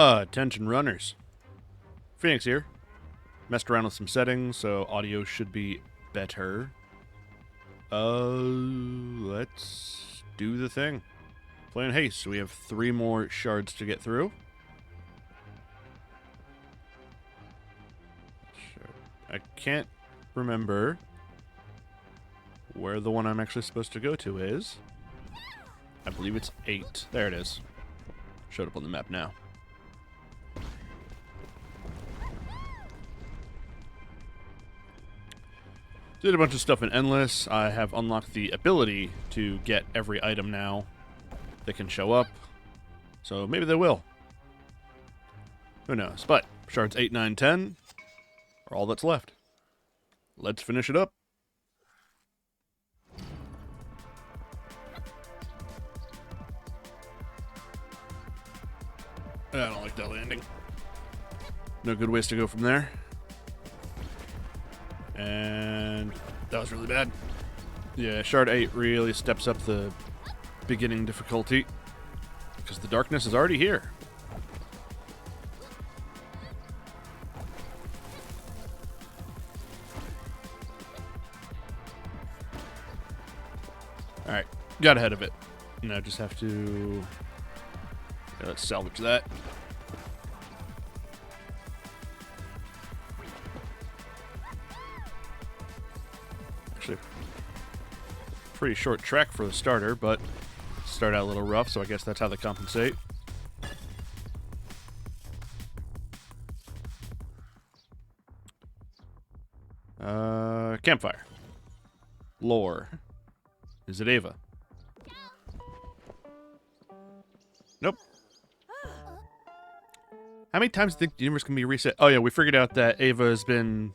Attention runners. Phoenix here. Messed around with some settings, so audio should be better. Let's do the thing. Playing Haste, so we have 3 more shards to get through. I can't remember where the one I'm actually supposed to go to is. I believe it's 8. There it is. Showed up on the map now. Did a bunch of stuff in Endless. I have unlocked the ability to get every item now that can show up. So maybe they will. Who knows? But shards 8, 9, 10 are all that's left. Let's finish it up. I don't like that landing. No good ways to go from there. And that was really bad. Yeah, Shard 8 really steps up the beginning difficulty because the darkness is already here. Alright, got ahead of it. Now just have to... Yeah, let's salvage that. Actually, pretty short trek for the starter, but start out a little rough, so I guess that's how they compensate. Campfire. Lore. Is it Ava? Nope. How many times do you think the universe can be reset? Oh yeah, we figured out that Ava has been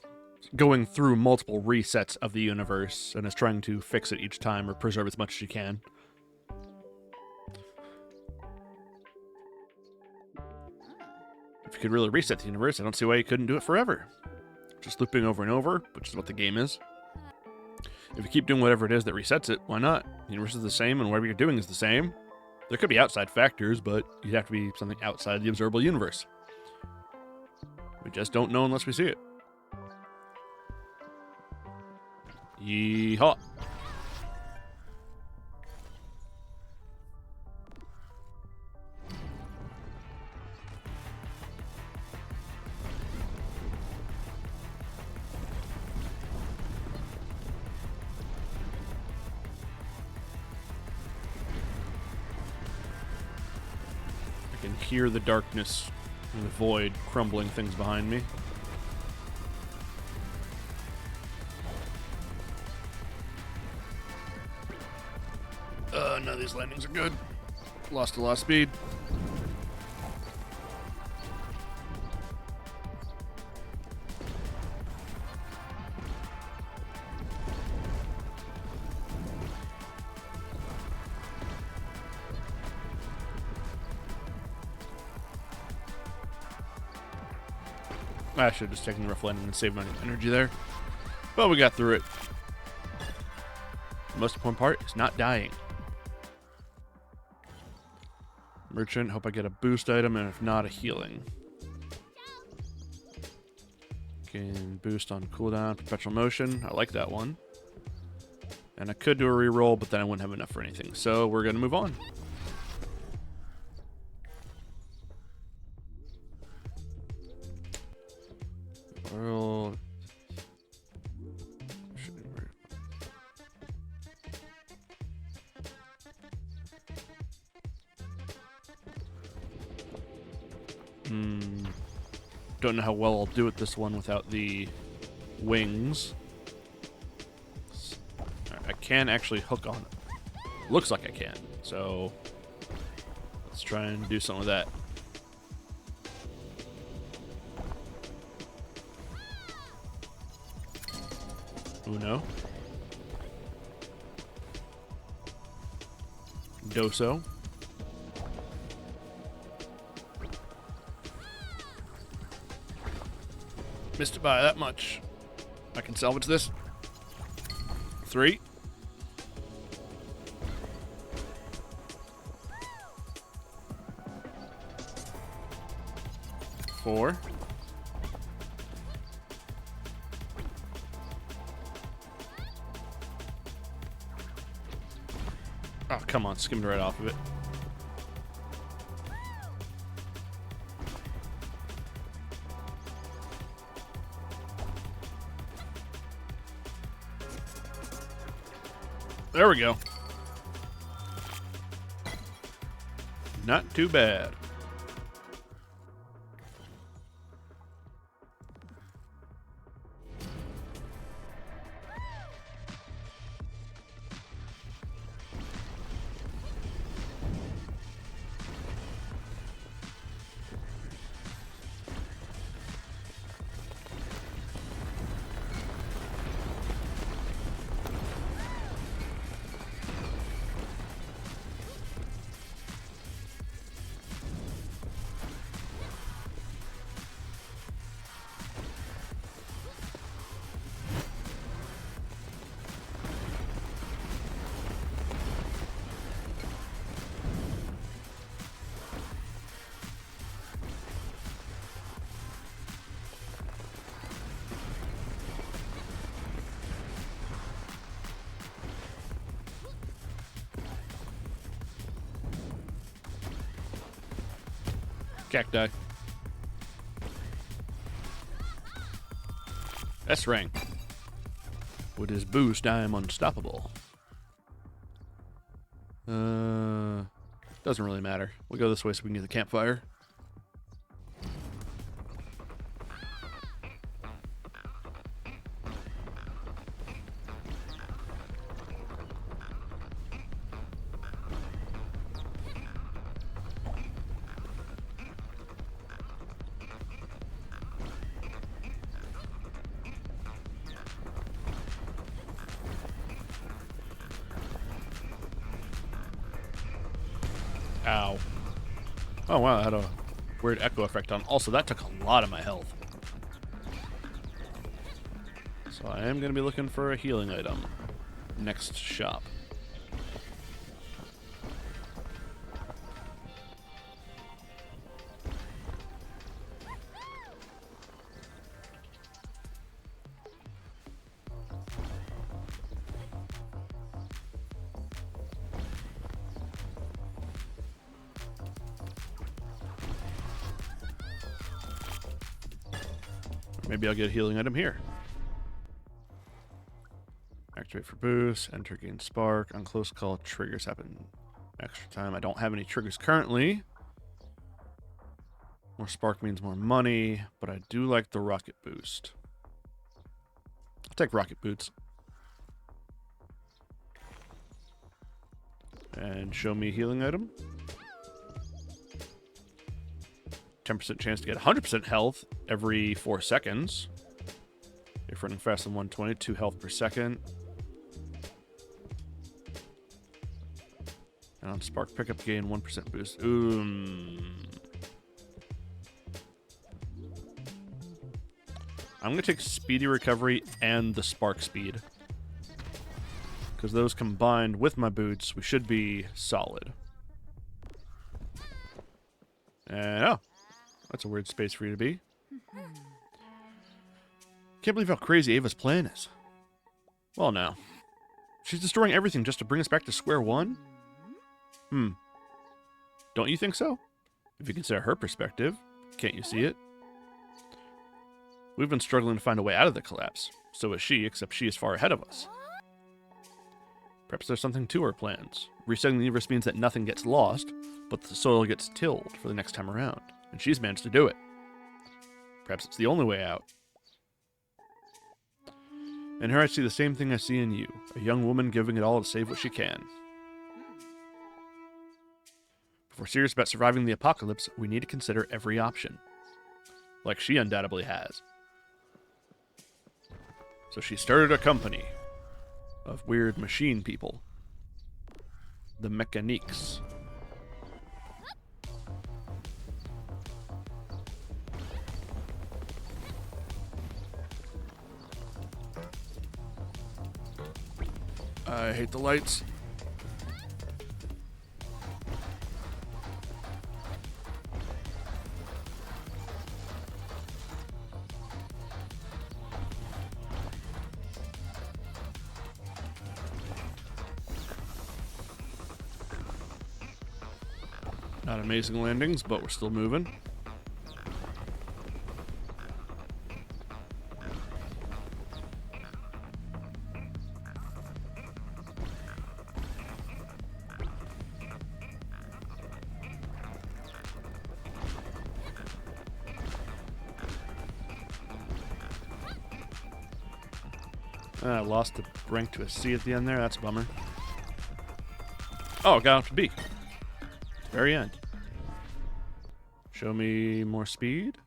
going through multiple resets of the universe and is trying to fix it each time or preserve as much as she can. If you could really reset the universe, I don't see why you couldn't do it forever. Just looping over and over, which is what the game is. If you keep doing whatever it is that resets it, why not? The universe is the same and whatever you're doing is the same. There could be outside factors, but you'd have to be something outside the observable universe. We just don't know unless we see it. Yeehaw. I can hear the darkness and the void crumbling things behind me. None of these landings are good. Lost a lot of speed. I should have just taken the rough landing and saved my energy there. But we got through it. The most important part is not dying. Merchant, hope I get a boost item, and if not, a healing. Can boost on cooldown, perpetual motion. I like that one. And I could do a reroll, but then I wouldn't have enough for anything. So we're going to move on. Well, don't know how well I'll do with this one without the wings. I can actually hook on it. Looks like I can. So let's try and do something with that. Uno. Doso. Missed it by that much. I can salvage this. 3. 4. Oh, come on. Skimmed right off of it. There we go. Not too bad. Cacti. S rank. With his boost, I am unstoppable. Doesn't really matter. We'll go this way so we can get the campfire. Ow. Oh, wow, that had a weird echo effect on. Also, that took a lot of my health. So I am going to be looking for a healing item. Next shop. Maybe I'll get a healing item here. Activate for boost. Enter gain spark. On close call, triggers happen extra time. I don't have any triggers currently. More spark means more money, but I do like the rocket boost. I'll take rocket boots. And show me a healing item. 10% chance to get 100% health every 4 seconds. If running faster than 120, 2 health per second. And on spark pickup, gain 1% boost. I'm going to take speedy recovery and the spark speed. Because those combined with my boots, we should be solid. And oh. That's a weird space for you to be. Can't believe how crazy Ava's plan is. Well, now. She's destroying everything just to bring us back to square one? Don't you think so? If you consider her perspective, can't you see it? We've been struggling to find a way out of the collapse. So is she, except she is far ahead of us. Perhaps there's something to her plans. Resetting the universe means that nothing gets lost, but the soil gets tilled for the next time around. And she's managed to do it. Perhaps it's the only way out. In her, I see the same thing I see in you. A young woman giving it all to save what she can. If we're serious about surviving the apocalypse, we need to consider every option. Like she undoubtedly has. So she started a company of weird machine people. The Mechaniques. I hate the lights. Not amazing landings, but we're still moving. I lost the rank to a C at the end there. That's a bummer. Oh, got off to B. Very end. Show me more speed.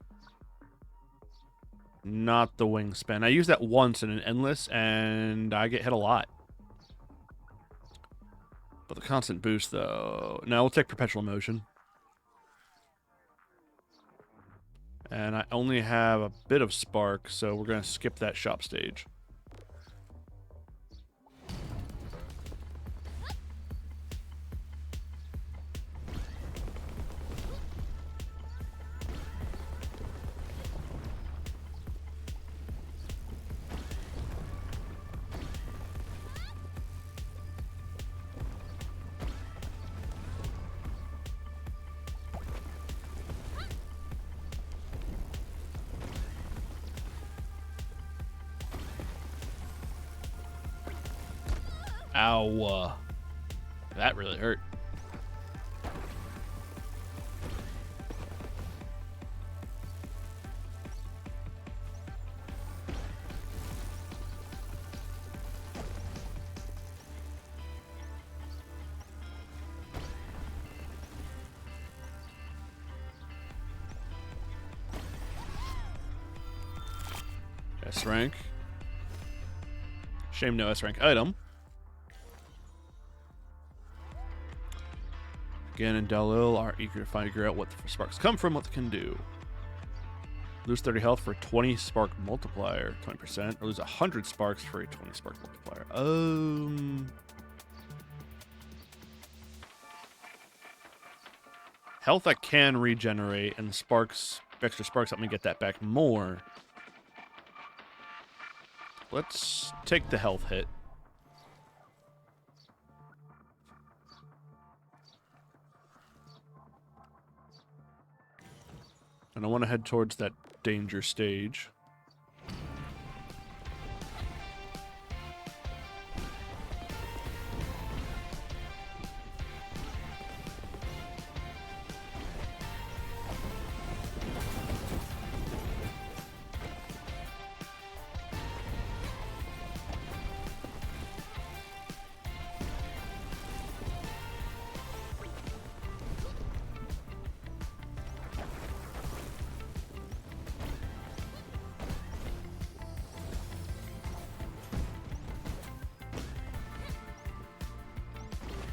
Not the wingspan. I used that once in an endless, and I get hit a lot. But the constant boost, though... No, we'll take perpetual motion. And I only have a bit of spark, so we're going to skip that shop stage. Ow. That really hurt. S rank. Shame no S rank item. Again, and Dalil are eager to figure out what the sparks come from, what they can do. Lose 30 health for 20 spark multiplier, 20%, or lose 100 sparks for a 20 spark multiplier. Health I can regenerate, and sparks, extra sparks help me get that back more. Let's take the health hit. And I want to head towards that danger stage.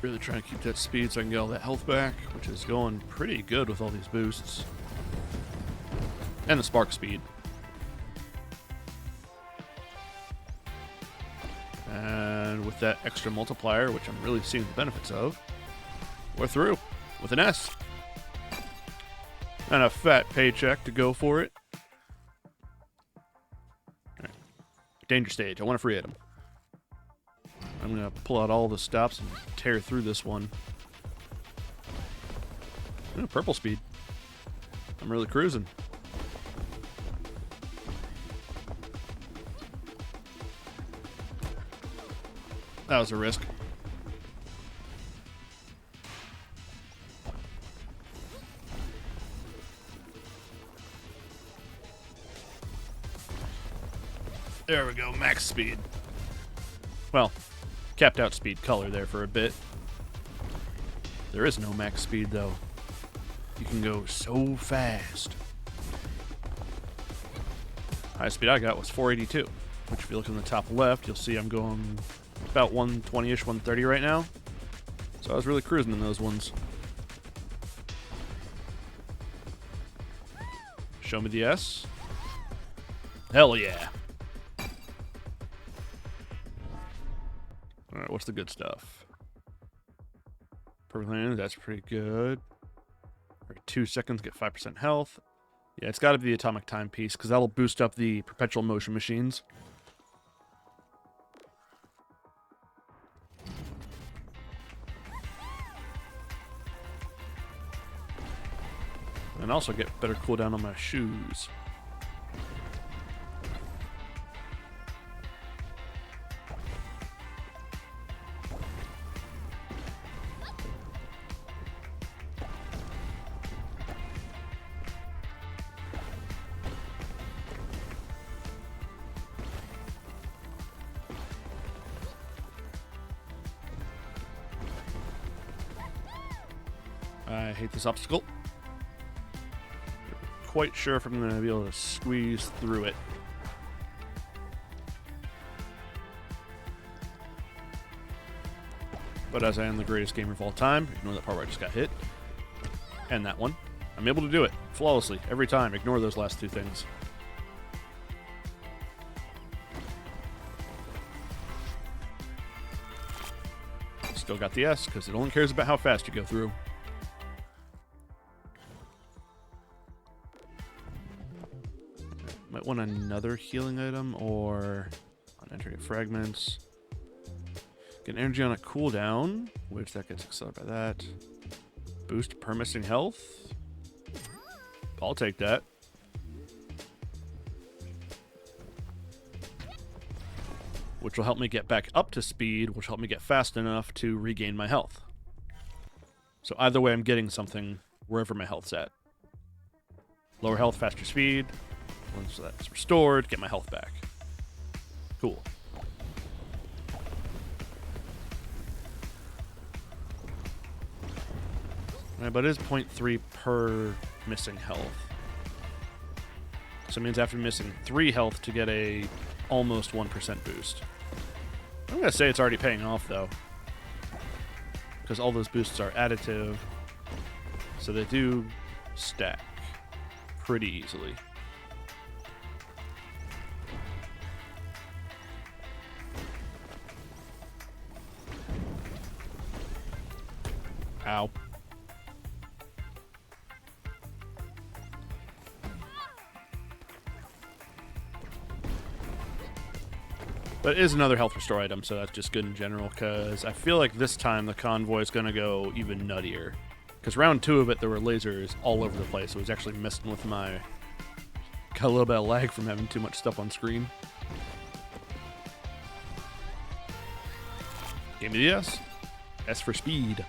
Really trying to keep that speed so I can get all that health back, which is going pretty good with all these boosts. And the spark speed. And with that extra multiplier, which I'm really seeing the benefits of, we're through with an S. And a fat paycheck to go for it. All right. Danger stage. I want a free item. I'm going to pull out all the stops and tear through this one. Ooh, purple speed. I'm really cruising. That was a risk. There we go, max speed. Well, capped out speed color there for a bit. There is no max speed though. You can go so fast. Highest speed I got was 482, which if you look in the top left, you'll see I'm going about 120-ish, 130 right now. So I was really cruising in those ones. Show me the S. Hell yeah. Alright, what's the good stuff? Perfect landing, that's pretty good. Every 2 seconds, get 5% health. Yeah, it's got to be the atomic timepiece, because that'll boost up the perpetual motion machines. And also get better cooldown on my shoes. I hate this obstacle. Not quite sure if I'm going to be able to squeeze through it. But as I am the greatest gamer of all time, ignore that part where I just got hit. And that one. I'm able to do it flawlessly every time. Ignore those last two things. Still got the S, because it only cares about how fast you go through. Might want another healing item, or on entering fragments. Get energy on a cooldown, which that gets accelerated by that. Boost per missing health. I'll take that. Which will help me get back up to speed, which will help me get fast enough to regain my health. So either way, I'm getting something wherever my health's at. Lower health, faster speed. Once that's restored, get my health back. Cool. Right, but it is 0.3 per missing health. So it means after missing 3 health to get a almost 1% boost. I'm going to say it's already paying off, though. Because all those boosts are additive. So they do stack pretty easily. Ow. But it is another health restore item, so that's just good in general, because I feel like this time the convoy is going to go even nuttier. Because round 2 of it, there were lasers all over the place. It was actually messing with my... Got a little bit of lag from having too much stuff on screen. Give me the S. S for speed.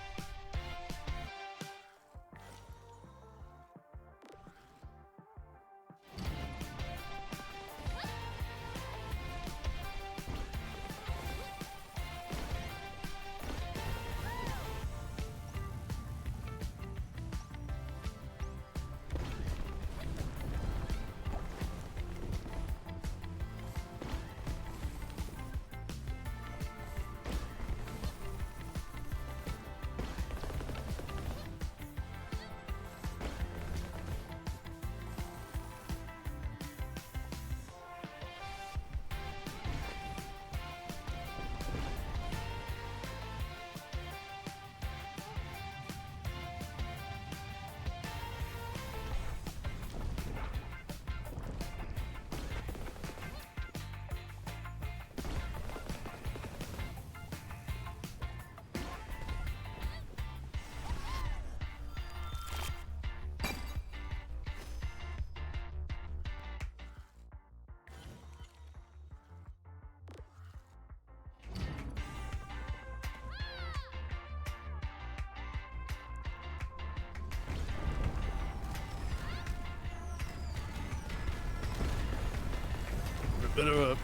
Bit of a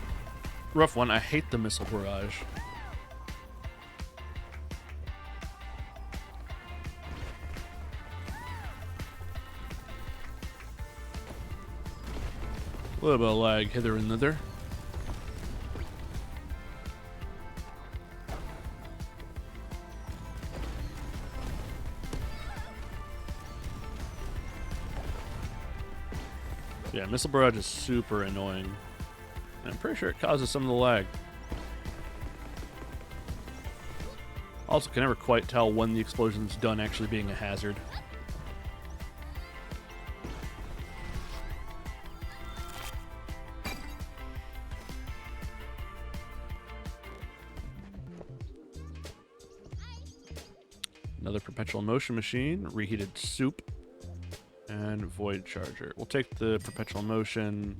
rough one. I hate the missile barrage. A little bit of lag hither and thither. Yeah, missile barrage is super annoying. I'm pretty sure it causes some of the lag. Also, can never quite tell when the explosion's done actually being a hazard. Another perpetual motion machine, reheated soup, And Void Charger. We'll take the Perpetual Motion.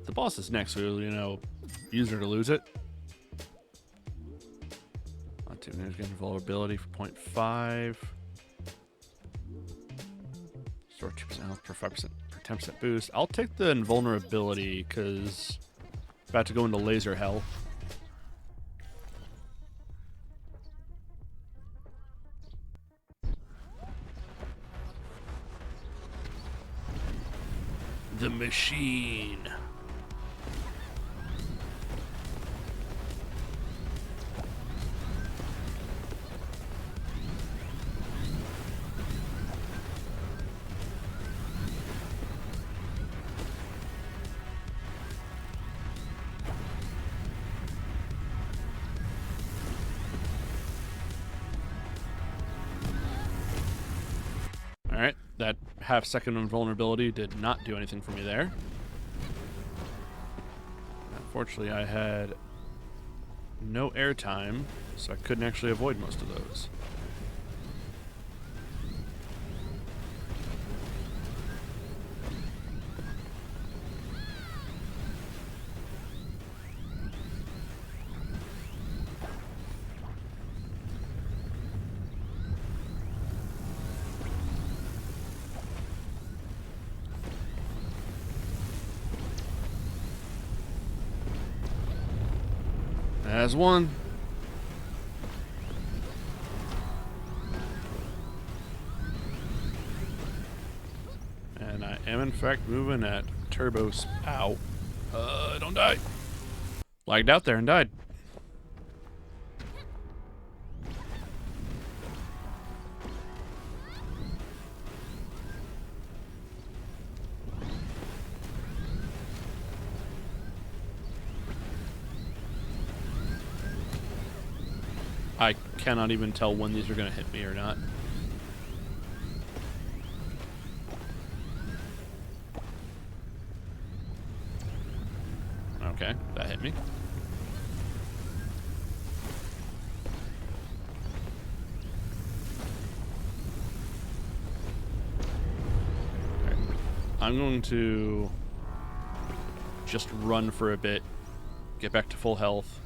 The boss is next, so, you know, use her to lose it. Not too many. Getting Vulnerability for 0.5. Store 2% health per 5% per 10% boost. I'll take the Invulnerability because about to go into laser hell. The machine. Alright, that half-second invulnerability did not do anything for me there. Unfortunately, I had no airtime, so I couldn't actually avoid most of those. As one. And I am in fact moving at turbo ow. Don't die. Lagged out there and died. I cannot even tell when these are going to hit me or not. Okay, that hit me. Right. I'm going to just run for a bit, get back to full health,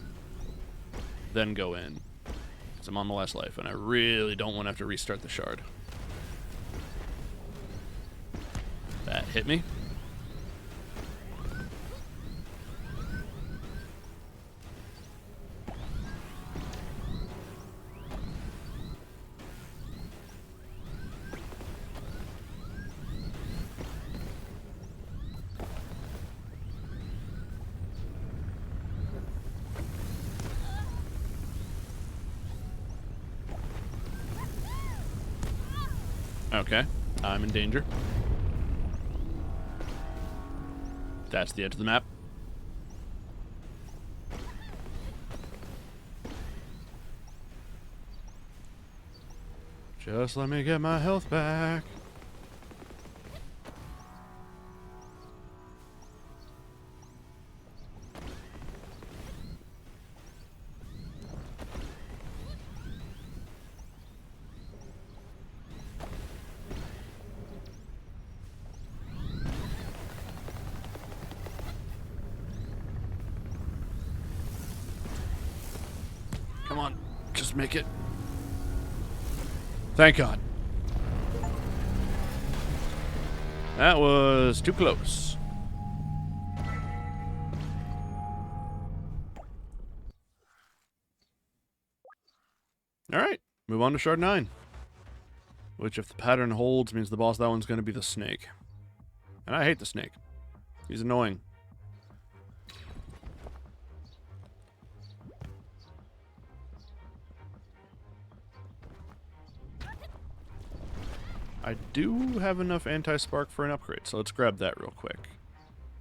then go in. I'm on the last life, and I really don't want to have to restart the shard. That hit me. Okay, I'm in danger. That's the edge of the map. Just let me get my health back. Come on, just make it. Thank God. That was too close. Alright, move on to Shard 9. Which, if the pattern holds, means the boss of that one's going to be the snake. And I hate the snake. He's annoying. I do have enough anti-spark for an upgrade, so let's grab that real quick.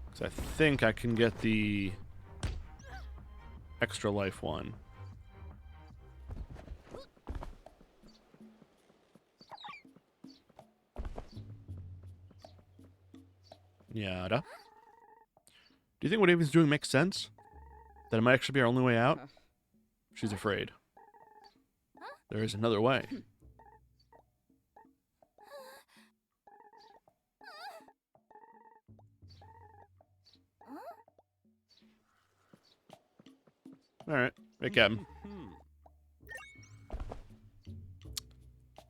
Because I think I can get the extra life one. Yada. Do you think what Avian's doing makes sense? That it might actually be our only way out? She's afraid. There is another way. Alright, make him.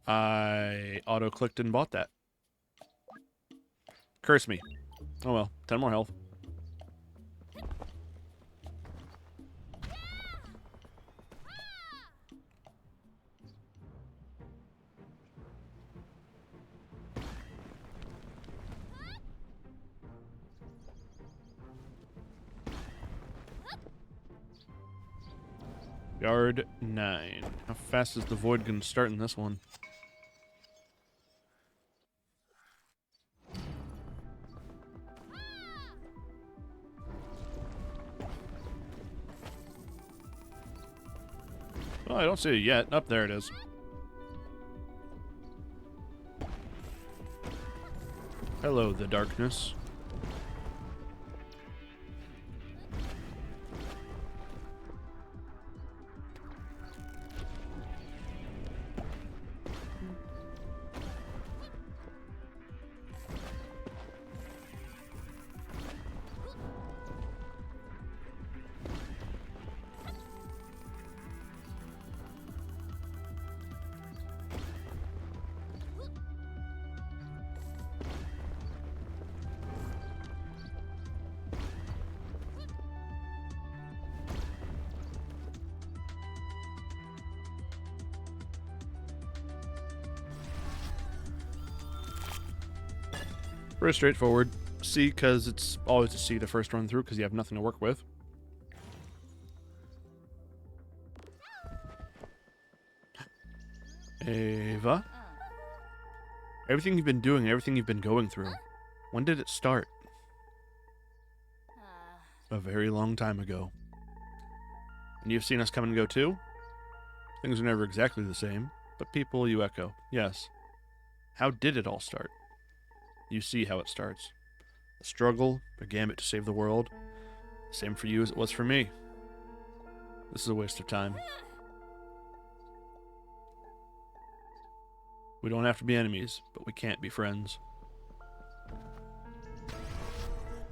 I auto-clicked and bought that. Curse me. Oh well, 10 more health. Yard 9. How fast is the void going to start in this one? Well, I don't see it yet. Up there it is. Hello, the darkness. Pretty straightforward. C, because it's always a C the first run through, because you have nothing to work with. Ava? Everything you've been doing, everything you've been going through. When did it start? A very long time ago. And you've seen us come and go too? Things are never exactly the same, but people you echo. Yes. How did it all start? You see how it starts. A struggle, a gambit to save the world. Same for you as it was for me. This is a waste of time. We don't have to be enemies, but we can't be friends.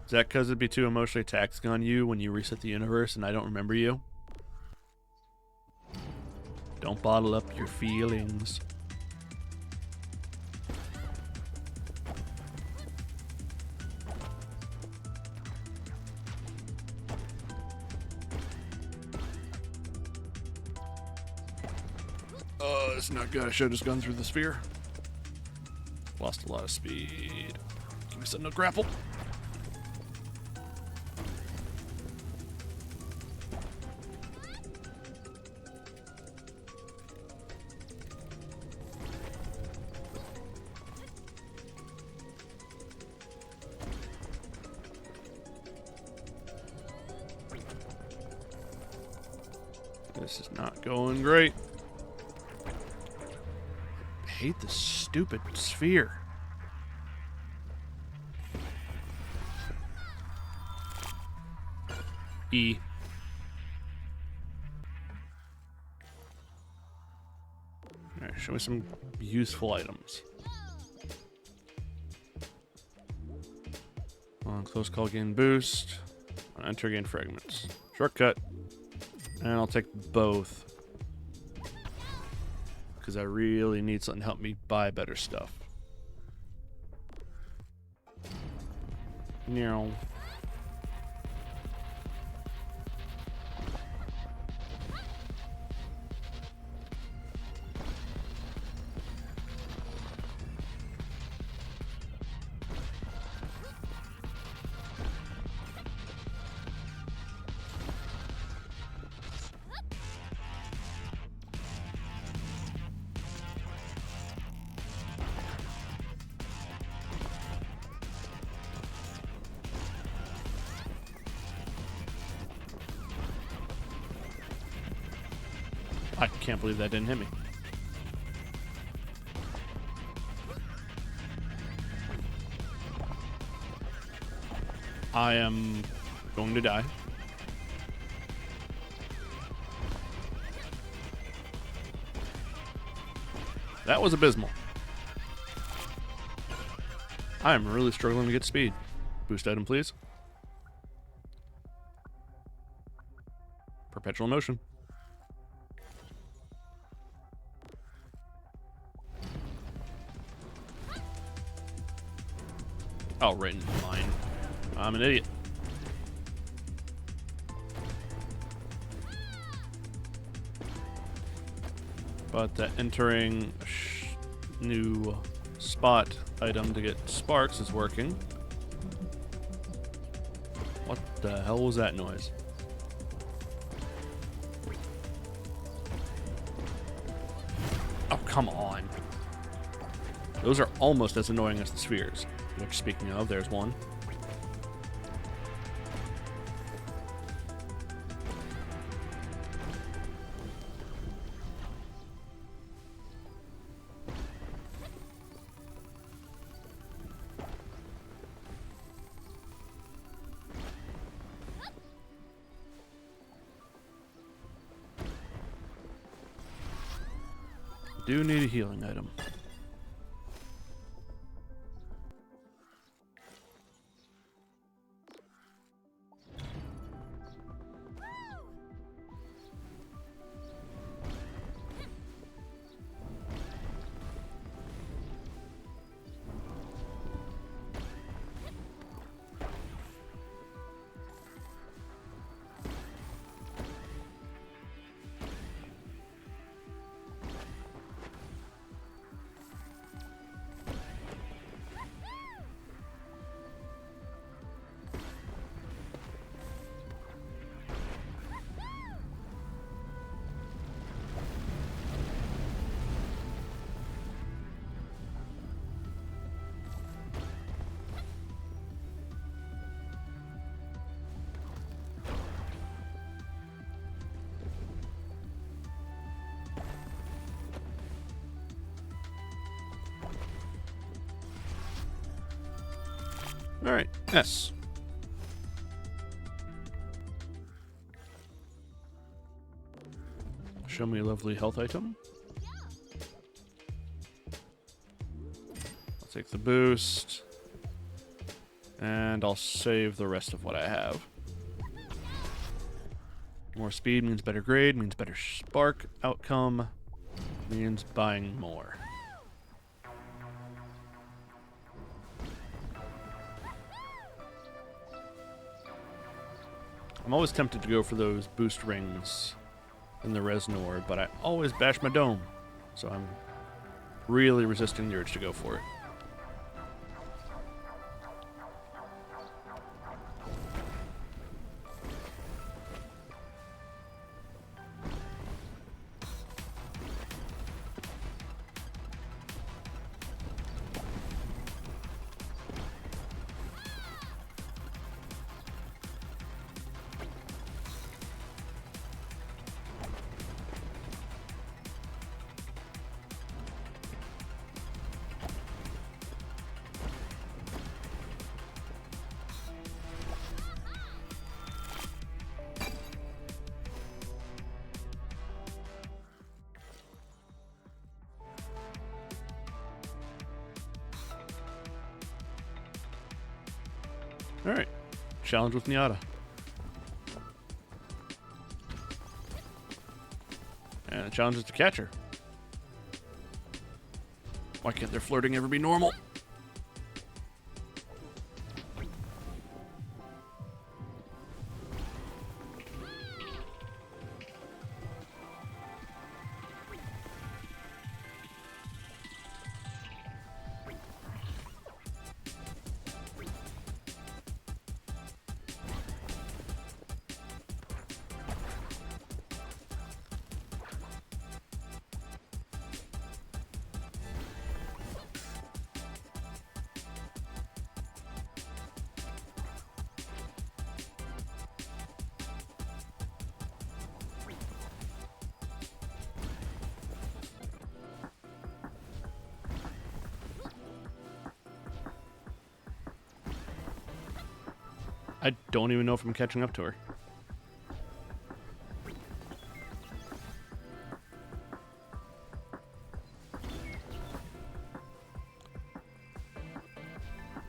Is that because it'd be too emotionally taxing on you when you reset the universe and I don't remember you? Don't bottle up your feelings. Oh, it's not good. I should have just gone through the sphere. Lost a lot of speed. Give me something to grapple. This is not going great. I hate this stupid sphere. E. Alright, show me some useful items. On close call gain boost. On enter gain fragments. Shortcut. And I'll take both. Because I really need something to help me buy better stuff. No. I can't believe that didn't hit me. I am going to die. That was abysmal. I am really struggling to get speed. Boost item, please. Perpetual motion. Oh, right in mine. I'm an idiot. But that entering a new spot item to get sparks is working. What the hell was that noise? Oh, come on. Those are almost as annoying as the spheres. Which, speaking of, there's one. Do need a healing item. Alright, S. Show me a lovely health item. I'll take the boost. And I'll save the rest of what I have. More speed means better grade, means better spark outcome, means buying more. I'm always tempted to go for those boost rings in the Reznor, but I always bash my dome, so I'm really resisting the urge to go for it. Alright, challenge with Nyada. And the challenge is to catch her. Why can't their flirting ever be normal? I don't even know if I'm catching up to her.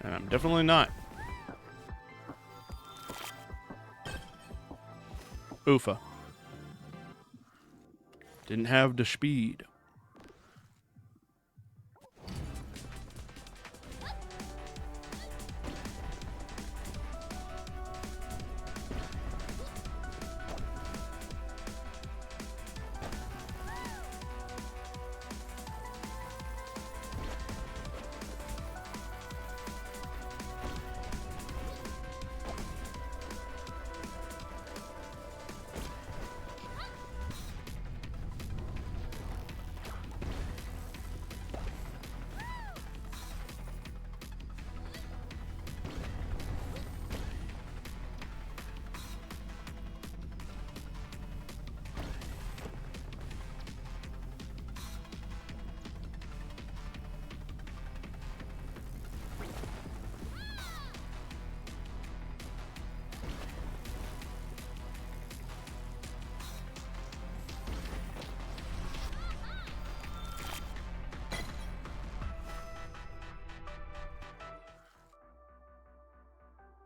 And I'm definitely not. Oofa. Didn't have the speed.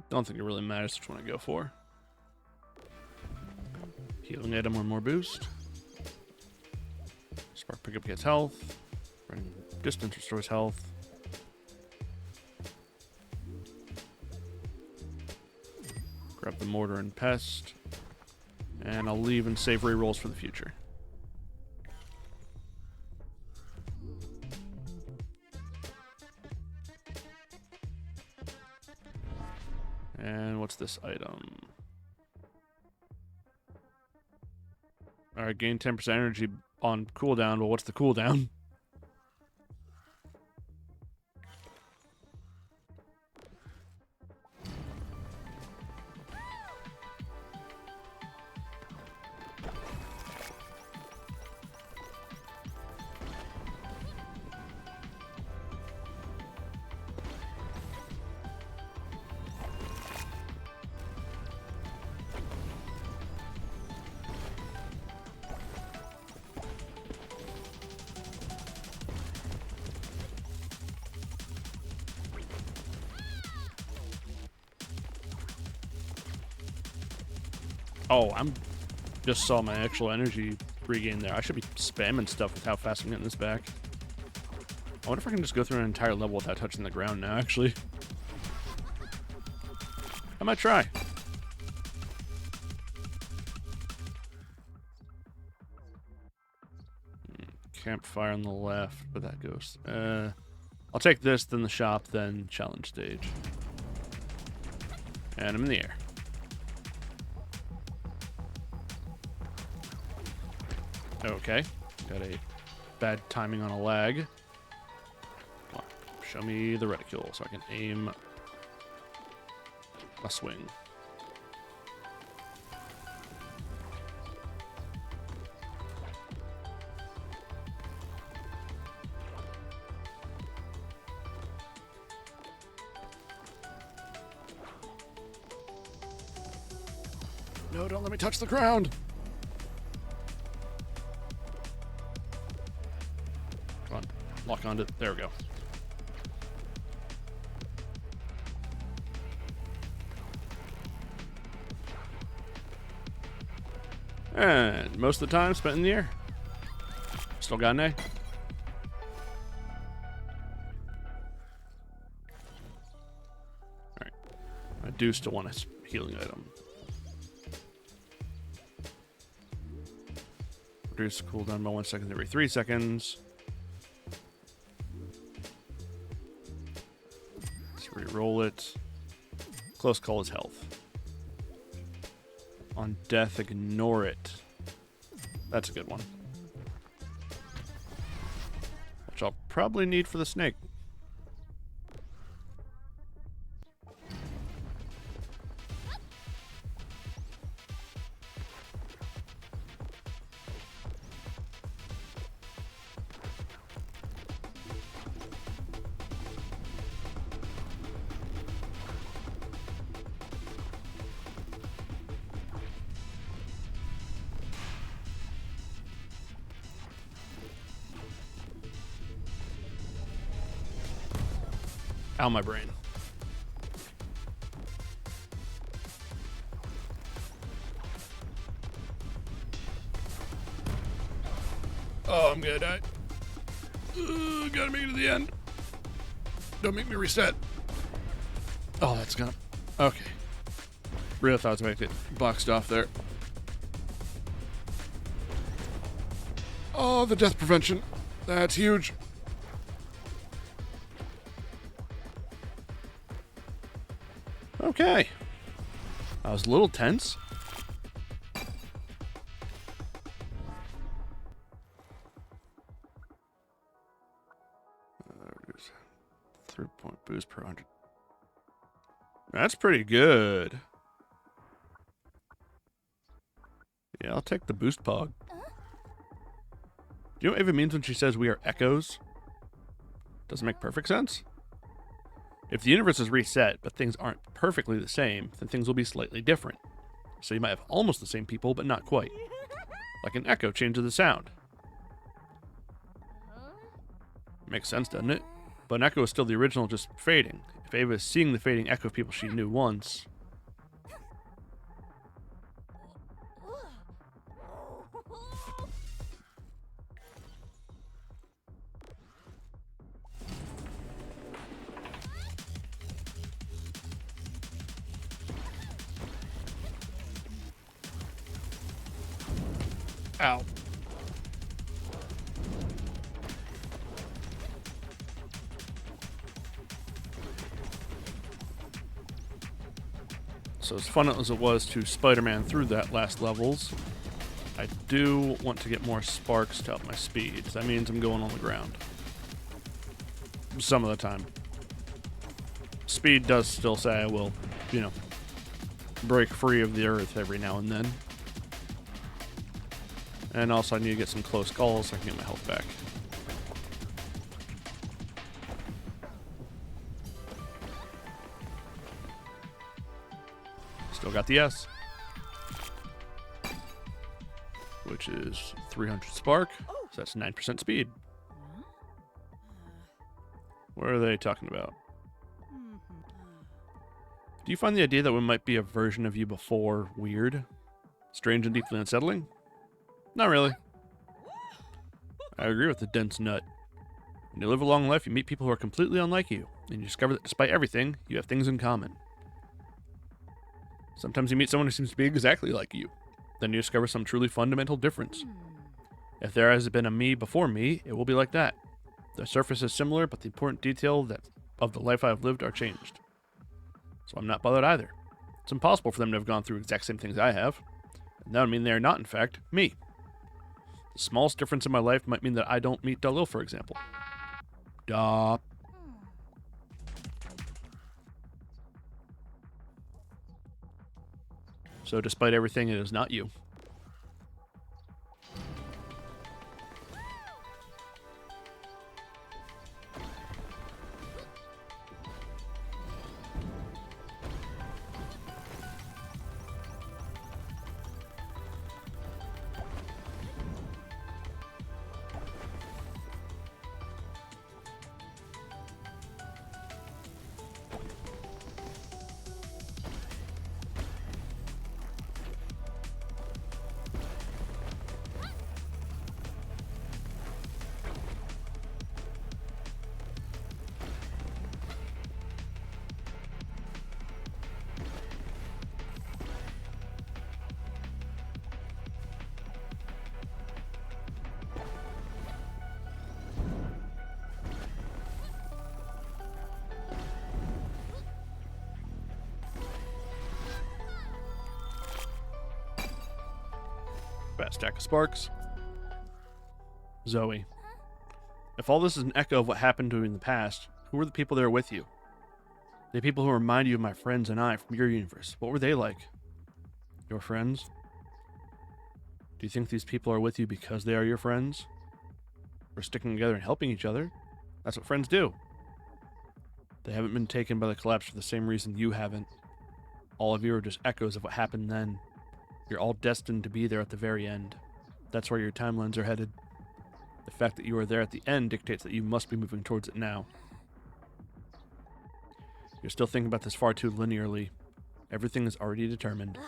Don't think it really matters which one I go for. Healing item or more boost. Spark pickup gets health. Running distance restores health. Grab the mortar and pest. And I'll leave and save rerolls for the future. And what's this item? Alright, gain 10% energy on cooldown. Well, what's the cooldown? Oh, just saw my actual energy regain there. I should be spamming stuff with how fast I'm getting this back. I wonder if I can just go through an entire level without touching the ground now, actually. I might try. Campfire on the left, but that goes. I'll take this, then the shop, then challenge stage. And I'm in the air. Okay, got a bad timing on a lag. Come on, show me the reticule so I can aim a swing. No, don't let me touch the ground! Lock onto it. There we go. And most of the time spent in the air. Still got an A. Alright. I do still want a healing item. Reduce cooldown by 1 second every 3 seconds. Roll it. Close call is health. On death, ignore it. That's a good one. Which I'll probably need for the snake. Ow, my brain. Oh, I'm gonna die. Gotta make it to the end. Don't make me reset. Oh, that's gonna... Okay. Really thought I was going to get boxed off there. Oh, the death prevention. That's huge. Okay. I was a little tense. There's 3-point boost per 100. That's pretty good. Yeah, I'll take the boost pog. Do you know what Ava means when she says we are echoes? Doesn't make perfect sense. If the universe is reset, but things aren't perfectly the same, then things will be slightly different. So you might have almost the same people, but not quite. Like an echo changes the sound. Makes sense, doesn't it? But an echo is still the original, just fading. If Ava is seeing the fading echo of people she knew once... Ow. So as fun as it was to Spider-Man through that last levels, I do want to get more sparks to help my speed. That means I'm going on the ground. Some of the time. Speed does still say I will, you know, break free of the earth every now and then. And also I need to get some close calls so I can get my health back. Still got the S. Which is 300 spark. So that's 9% speed. What are they talking about? Do you find the idea that we might be a version of you before weird? Strange and deeply unsettling? Not really. I agree with the dense nut. When you live a long life, you meet people who are completely unlike you, and you discover that despite everything, you have things in common. Sometimes you meet someone who seems to be exactly like you. Then you discover some truly fundamental difference. If there has been a me before me, it will be like that. The surface is similar, but the important detail of the life I have lived are changed. So I'm not bothered either. It's impossible for them to have gone through exact same things I have. And that would mean they are not, in fact, me. The smallest difference in my life might mean that I don't meet Dalil, for example. Duh. So despite everything, it is not you. Fat stack of sparks. Zoe. If all this is an echo of what happened to you in the past, who were the people there with you? The people who remind you of my friends and I from your universe. What were they like? Your friends? Do you think these people are with you because they are your friends? We're sticking together and helping each other. That's what friends do. They haven't been taken by the collapse for the same reason you haven't. All of you are just echoes of what happened then. You're all destined to be there at the very end. That's where your timelines are headed. The fact that you are there at the end dictates that you must be moving towards it now. You're still thinking about this far too linearly. Everything is already determined.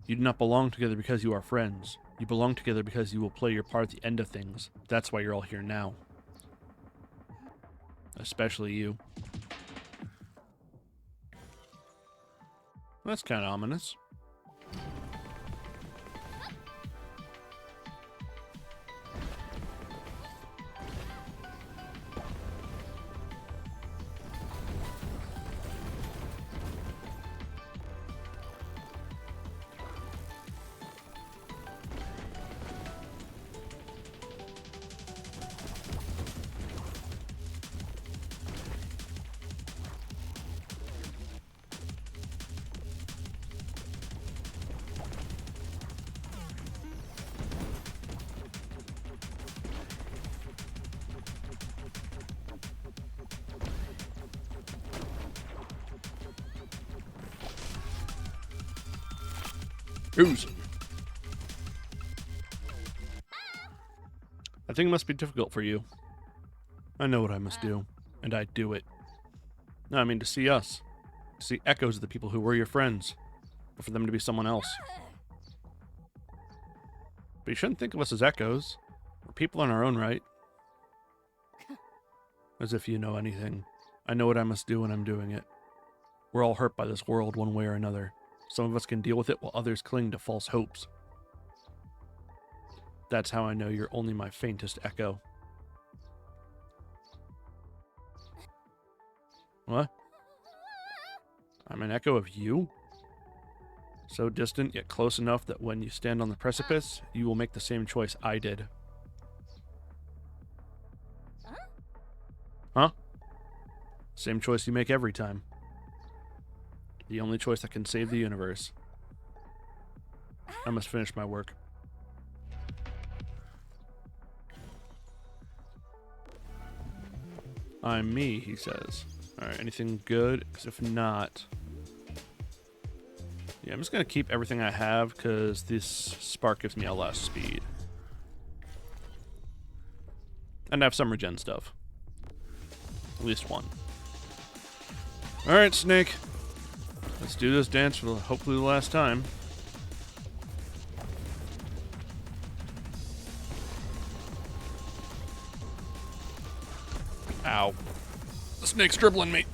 You do not belong together because you are friends. You belong together because you will play your part at the end of things. That's why you're all here now. Especially you. That's kind of ominous. Oozing. I think it must be difficult for you. I know what I must do, and I do it. No, I mean to see us. To see echoes of the people who were your friends. But for them to be someone else. But you shouldn't think of us as echoes. We're people in our own right. As if you know anything. I know what I must do and I'm doing it. We're all hurt by this world one way or another. Some of us can deal with it while others cling to false hopes. That's how I know you're only my faintest echo. What? I'm an echo of you? So distant, yet close enough that when you stand on the precipice, you will make the same choice I did. Huh? Same choice you make every time. The only choice that can save the universe. I must finish my work. I'm me, he says. Alright, anything good? Because if not... Yeah, I'm just going to keep everything I have because this spark gives me a lot of speed. And I have some regen stuff. At least one. Alright, Snake. Let's do this dance for hopefully the last time. Ow. The snake's dribbling me.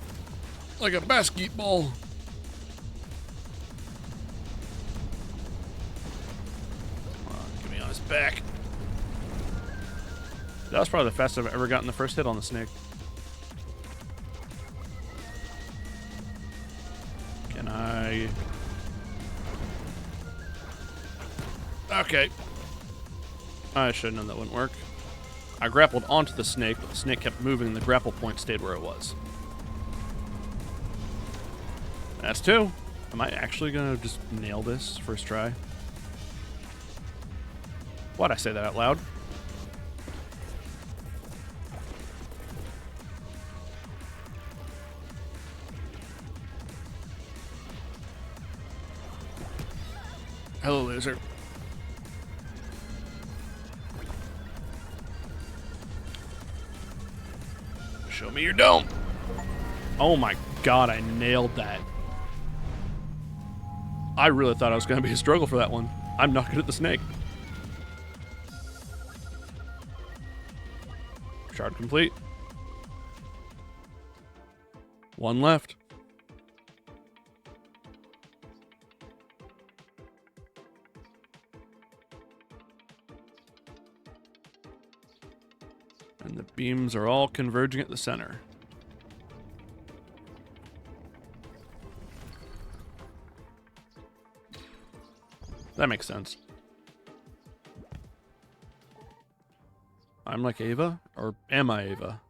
Like a basketball. Come on, get me on his back. That was probably the fastest I've ever gotten the first hit on the snake. Can I... Okay. I should have known that wouldn't work. I grappled onto the snake, but the snake kept moving and the grapple point stayed where it was. That's two. Am I actually going to just nail this first try? Why'd I say that out loud? Hello, loser. Show me your dome. Oh my god, I nailed that. I really thought I was going to be a struggle for that one. I'm not good at the snake. Shard complete. One left. And the beams are all converging at the center. That makes sense. I'm like Ava? Or am I Ava?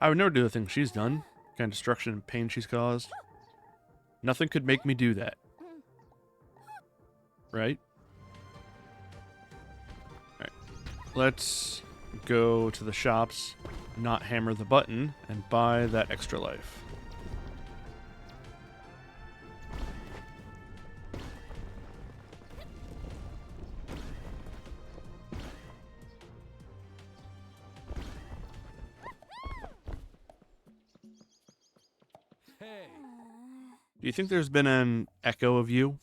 I would never do the things she's done. The kind of destruction and pain she's caused. Nothing could make me do that. Right? Alright. Let's go to the shops, not hammer the button, and buy that extra life. Do you think there's been an echo of you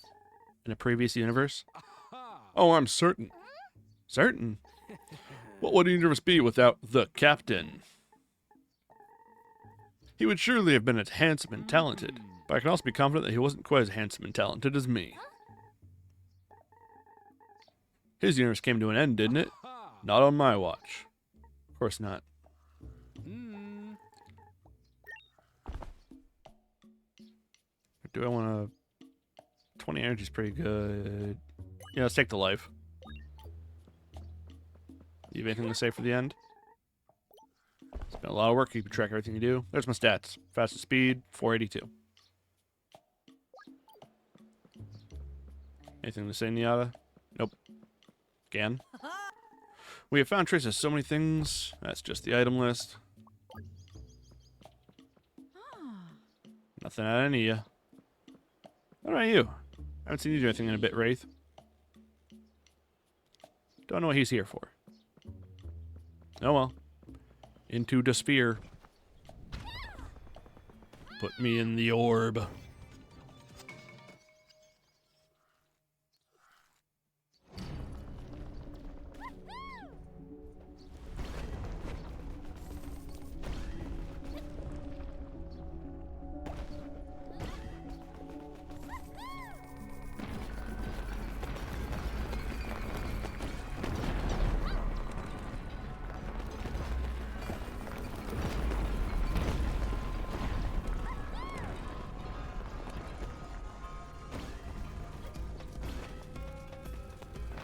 In a previous universe? Oh, I'm certain. Certain? What would a universe be without the captain? He would surely have been as handsome and talented, but I can also be confident that he wasn't quite as handsome and talented as me. His universe came to an end, didn't it? Not on my watch. Of course not. Do I want to... 20 energy is pretty good. Yeah, let's take the life. You have anything to say for the end? It's been a lot of work. You can track everything you do. There's my stats. Fastest speed, 482. Anything to say, Niata? Nope. Again. We have found traces of so many things. That's just the item list. Nothing out of any of you. What about you? I haven't seen you do anything in a bit, Wraith. Don't know what he's here for. Oh well. Into the sphere. Put me in the orb.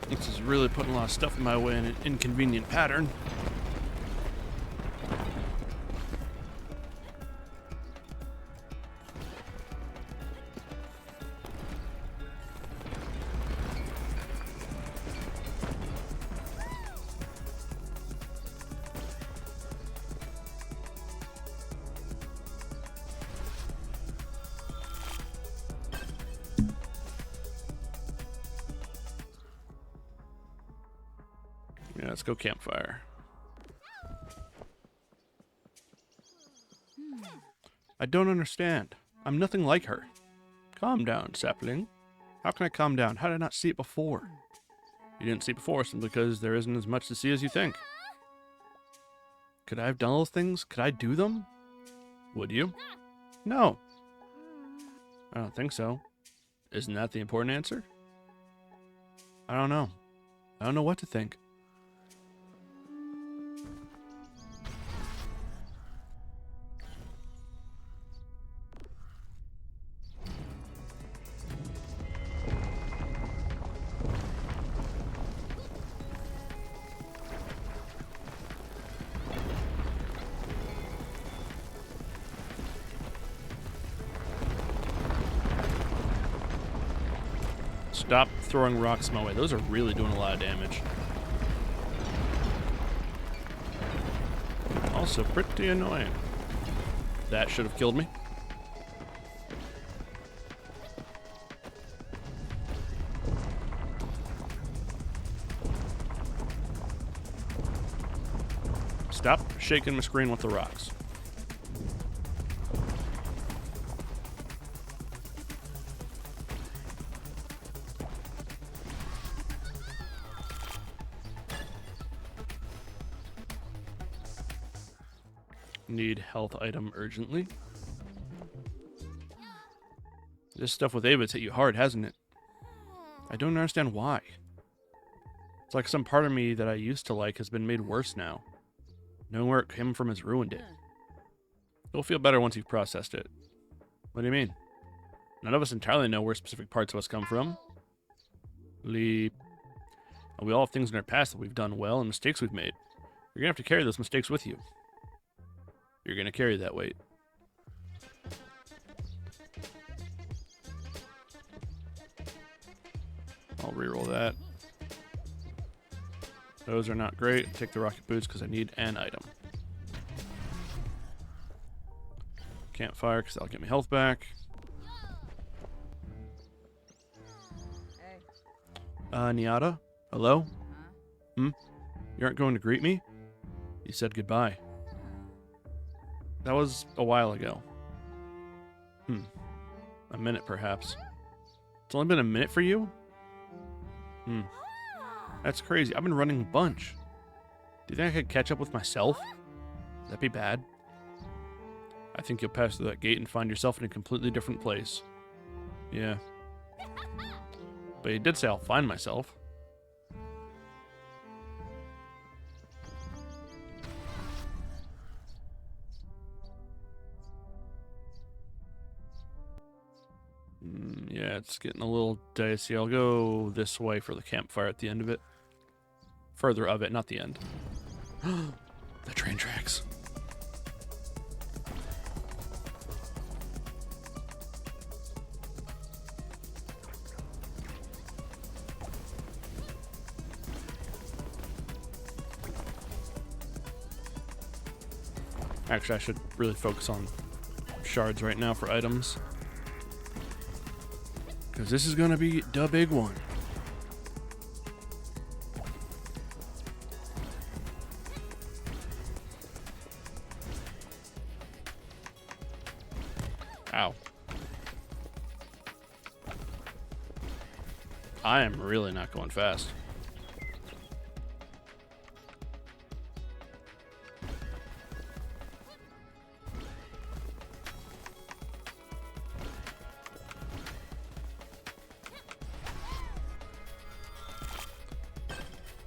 This is really putting a lot of stuff in my way in an inconvenient pattern. Yeah, let's go campfire. I don't understand. I'm nothing like her. Calm down, sapling. How can I calm down? How did I not see it before? You didn't see it before simply because there isn't as much to see as you think. Could I have done those things? Could I do them? Would you? No. I don't think so. Isn't that the important answer? I don't know. I don't know what to think. Stop throwing rocks my way. Those are really doing a lot of damage. Also pretty annoying. That should have killed me. Stop shaking my screen with the rocks. Need health item urgently. This stuff with Ava's hit you hard, hasn't it? I don't understand why. It's like some part of me that I used to like has been made worse now. Knowing where it came from has ruined it. You'll feel better once you've processed it. What do you mean? None of us entirely know where specific parts of us come from. We all have things in our past that we've done well and mistakes we've made. You're gonna have to carry those mistakes with you. You're gonna carry that weight. I'll reroll that. Those are not great. Take the rocket boots because I need an item. Campfire because that'll get me health back. Niata? Hello? You aren't going to greet me? You said goodbye. That was a while ago. A minute, perhaps. It's only been a minute for you? That's crazy. I've been running a bunch. Do you think I could catch up with myself? Would that be bad? I think you'll pass through that gate and find yourself in a completely different place. Yeah. But he did say I'll find myself. Yeah, it's getting a little dicey. I'll go this way for the campfire at the end of it. Further of it, not the end. The train tracks. Actually, I should really focus on shards right now for items. Because this is going to be the big one. Ow. I am really not going fast.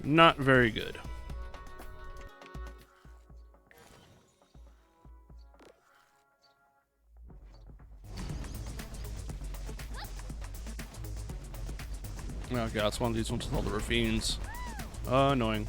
Not very good. Oh god, it's one of these ones with all the ravines. Annoying.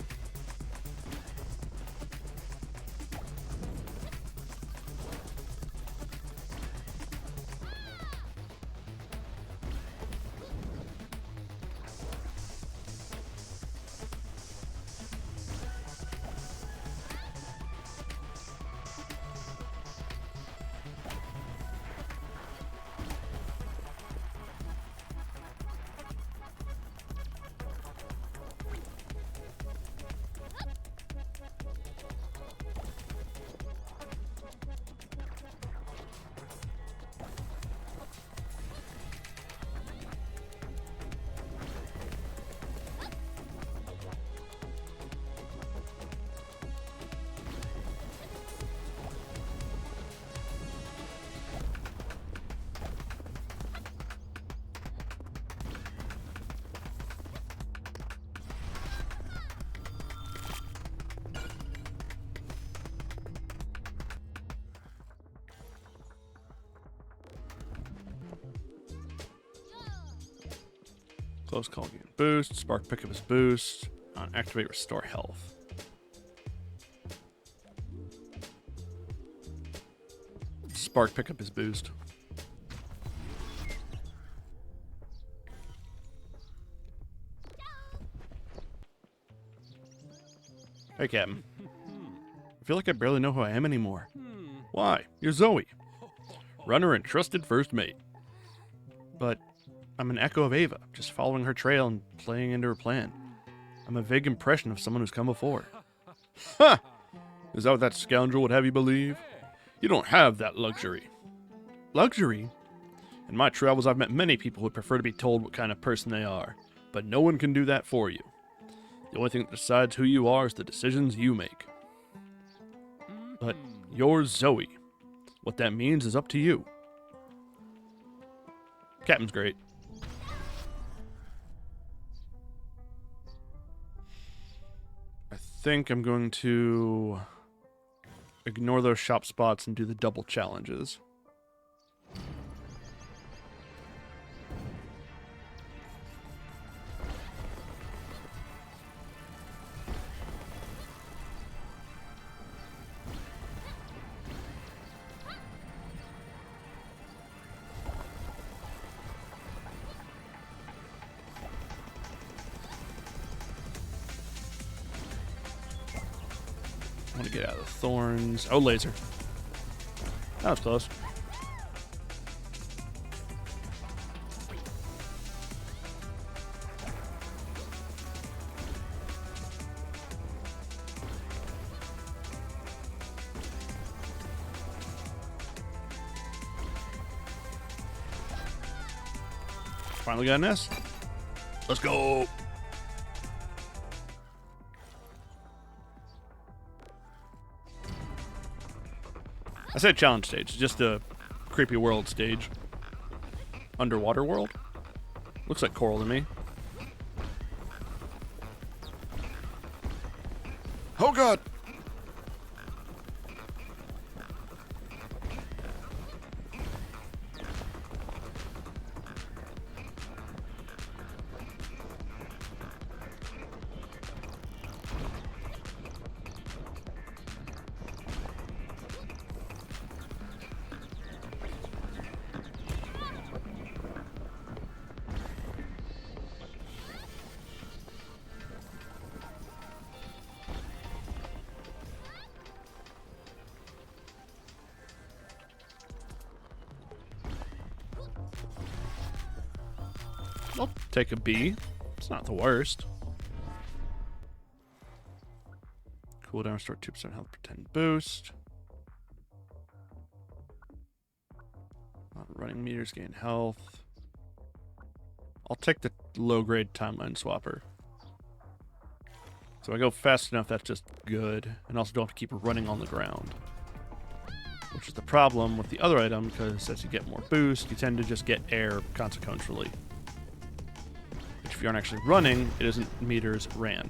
Close call gain boost. Spark pickup is boost. On activate restore health. Spark pickup is boost. Hey, Captain. I feel like I barely know who I am anymore. Why? You're Zoe. Runner and trusted first mate. But I'm an echo of Ava, just following her trail and playing into her plan. I'm a vague impression of someone who's come before. Ha! Is that what that scoundrel would have you believe? You don't have that luxury. Luxury? In my travels, I've met many people who would prefer to be told what kind of person they are, but no one can do that for you. The only thing that decides who you are is the decisions you make. But you're Zoe. What that means is up to you. Captain's great. I think I'm going to ignore those shop spots and do the double challenges. I want to get out of the thorns. Oh, laser. That was close. Finally got an S. Let's go. I said challenge stage, just a creepy world stage. Underwater world? Looks like coral to me. Oh god! I'll take a B. It's not the worst. Cooldown, restore 2% health per 10 boost. Running meters gain health. I'll take the low-grade timeline swapper. So I go fast enough, that's just good. And also don't have to keep running on the ground. Which is the problem with the other item, because as you get more boost, you tend to just get air consequentially. Which if you aren't actually running, it isn't meters ran.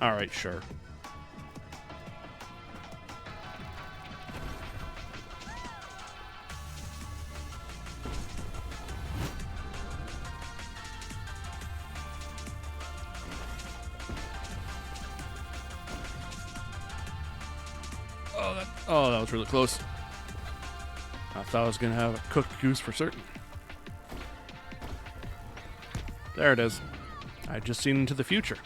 Alright, sure. Oh, that was really close. I thought I was going to have a cooked goose for certain. There it is. I'd just seen into the future.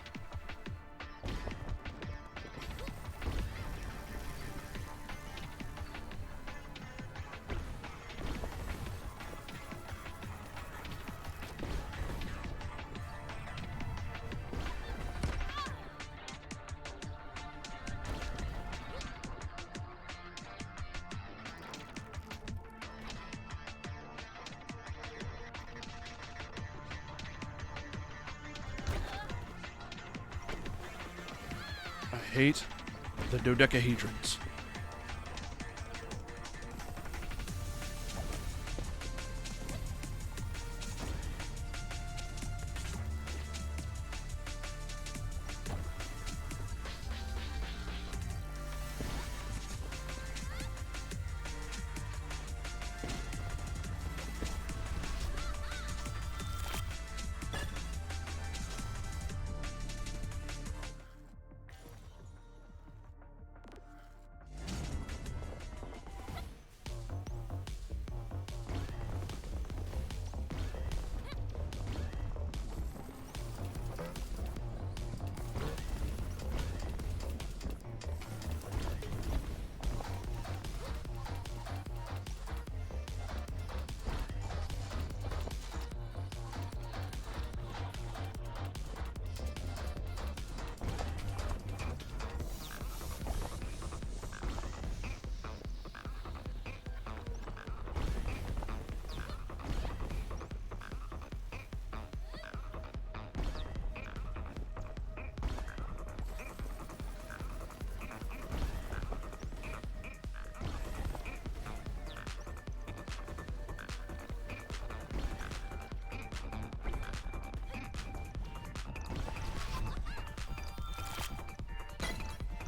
I hate the dodecahedrons.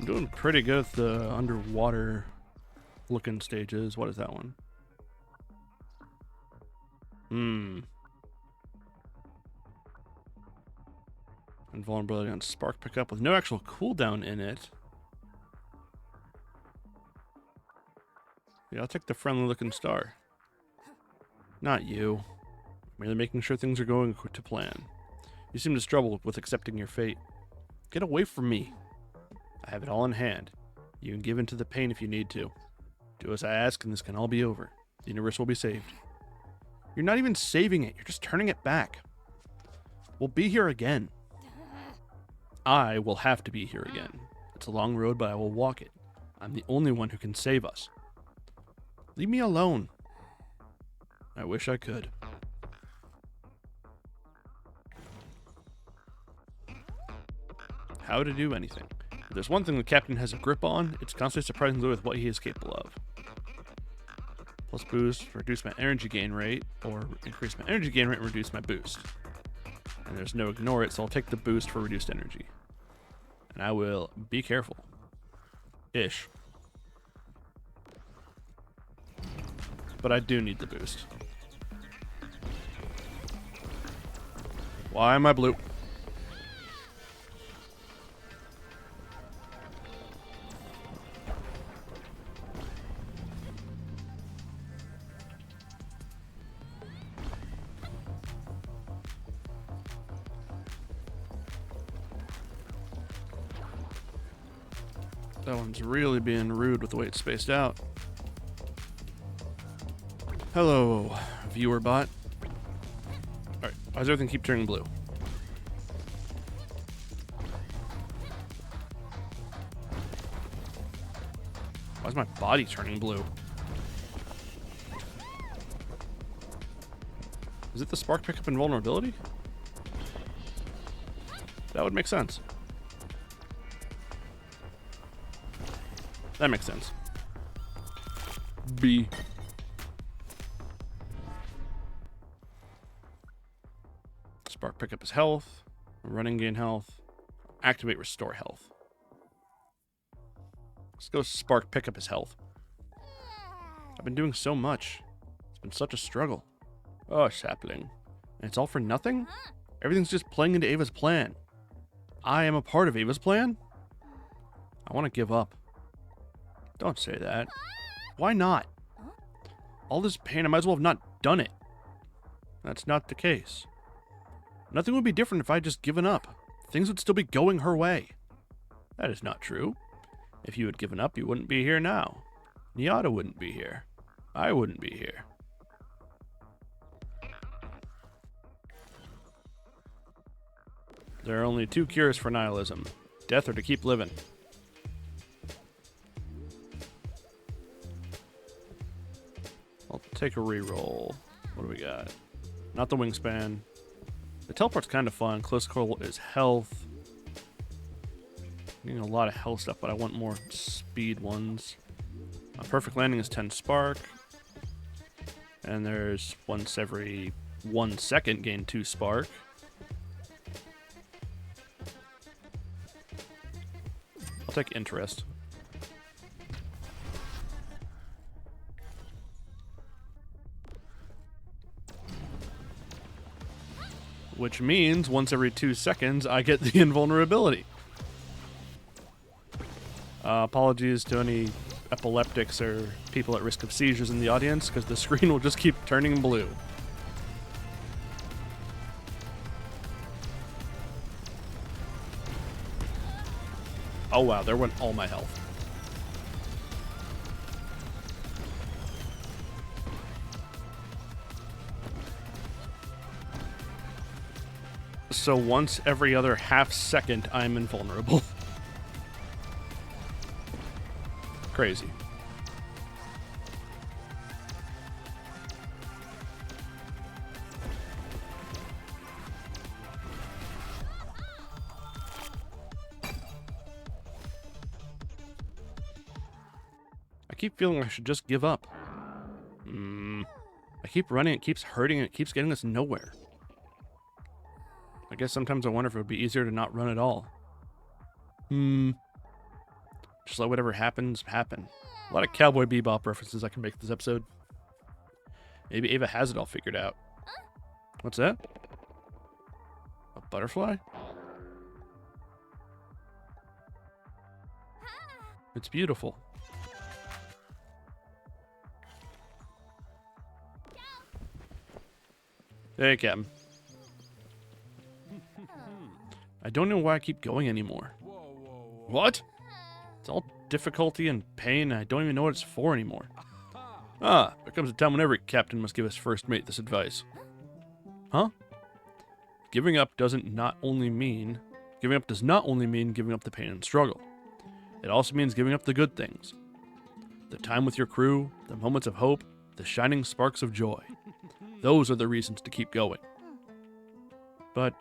I'm doing pretty good at the underwater looking stages. What is that one? Invulnerability on spark pickup with no actual cooldown in it. Yeah, I'll take the friendly looking star. Not you. Merely making sure things are going to plan. You seem to struggle with accepting your fate. Get away from me. I have it all in hand. You can give in to the pain if you need to. Do as I ask and this can all be over. The universe will be saved. You're not even saving it. You're just turning it back. We'll be here again. I will have to be here again. It's a long road, but I will walk it. I'm the only one who can save us. Leave me alone. I wish I could. How to do anything. If there's one thing the captain has a grip on, it's constantly surprising with what he is capable of. Plus boost, reduce my energy gain rate, or increase my energy gain rate and reduce my boost. And there's no ignore it, so I'll take the boost for reduced energy. And I will be careful. Ish. But I do need the boost. Why am I blue? That one's really being rude with the way it's spaced out. Hello, viewer bot. Alright, why does everything keep turning blue? Why is my body turning blue? Is it the spark pickup invulnerability? That would make sense. That makes sense. B. Spark pickup is health. Running gain health. Activate restore health. Let's go spark pickup his health. I've been doing so much. It's been such a struggle. Oh, sapling. And it's all for nothing? Everything's just playing into Ava's plan. I am a part of Ava's plan? I want to give up. Don't say that. Why not? All this pain, I might as well have not done it. That's not the case. Nothing would be different if I had just given up. Things would still be going her way. That is not true. If you had given up, you wouldn't be here now. Nyata wouldn't be here. I wouldn't be here. There are only two cures for nihilism. Death or to keep living. I'll take a reroll. What do we got? Not the wingspan. The teleport's kind of fun. Close call is health. Getting a lot of health stuff, but I want more speed ones. A perfect landing is 10 spark. And there's once every 1 second gain 2 spark. I'll take interest. Which means once every 2 seconds, I get the invulnerability. Apologies to any epileptics or people at risk of seizures in the audience, because the screen will just keep turning blue. Oh wow, there went all my health. So once every other half second, I'm invulnerable. Crazy. I keep feeling I should just give up. I keep running, it keeps hurting, it keeps getting us nowhere. I guess sometimes I wonder if it would be easier to not run at all. Just let whatever happens, happen. A lot of Cowboy Bebop references I can make this episode. Maybe Ava has it all figured out. What's that? A butterfly? It's beautiful. Hey, Captain. I don't know why I keep going anymore. What? It's all difficulty and pain, and I don't even know what it's for anymore. Ah, there comes a time when every captain must give his first mate this advice. Huh? Giving up does not only mean giving up the pain and struggle. It also means giving up the good things. The time with your crew, the moments of hope, the shining sparks of joy. Those are the reasons to keep going. But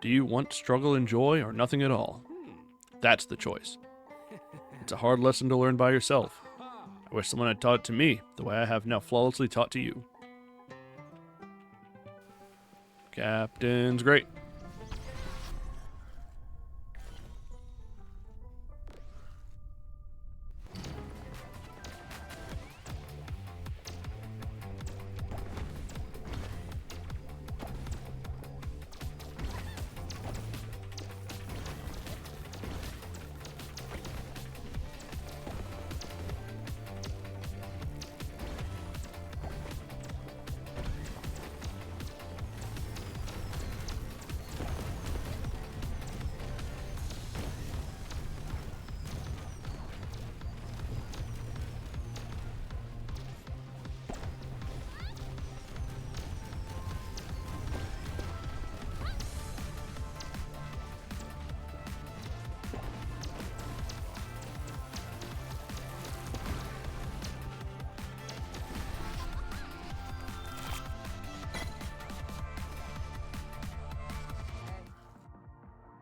do you want struggle and joy or nothing at all? That's the choice. It's a hard lesson to learn by yourself. I wish someone had taught it to me the way I have now flawlessly taught to you. Captain's great.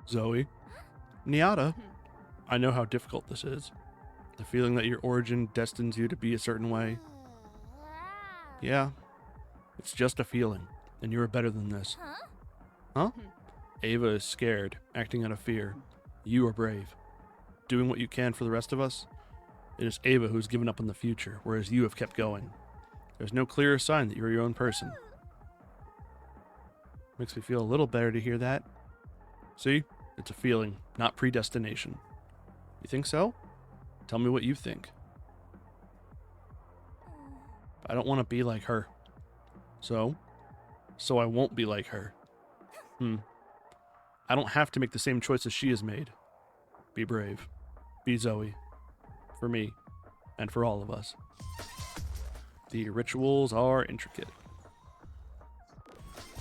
Zoe. Niata. I know how difficult this is. The feeling that your origin destines you to be a certain way. Yeah, it's just a feeling, and you are better than this. Huh? Ava is scared, acting out of fear. You are brave, doing what you can for the rest of us. It is Ava who's given up on the future, whereas you have kept going. There's no clearer sign that you're your own person. Makes me feel a little better to hear that. See? It's a feeling, not predestination. You think so? Tell me what you think. I don't want to be like her. So I won't be like her. I don't have to make the same choices she has made. Be brave. Be Zoe. For me. And for all of us. The rituals are intricate.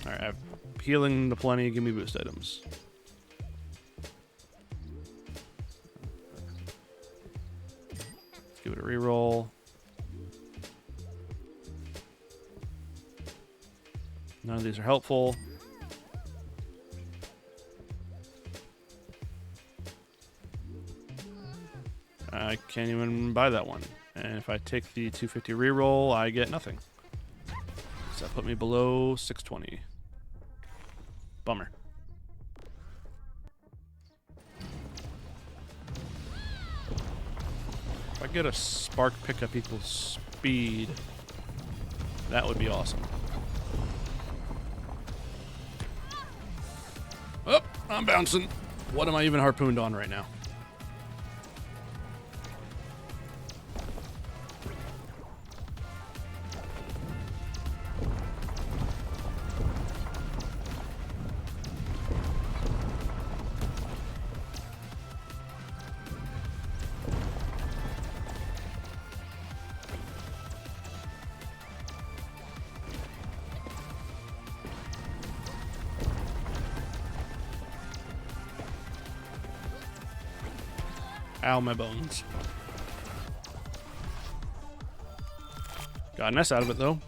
Alright, I have healing to plenty. Give me boost items. Give it a reroll. None of these are helpful. I can't even buy that one. And if I take the 250 reroll, I get nothing. So that put me below 620. Bummer. If I get a spark pickup equals speed, that would be awesome. Oh, I'm bouncing. What am I even harpooned on right now? Ow, my bones. Got an S out of it, though.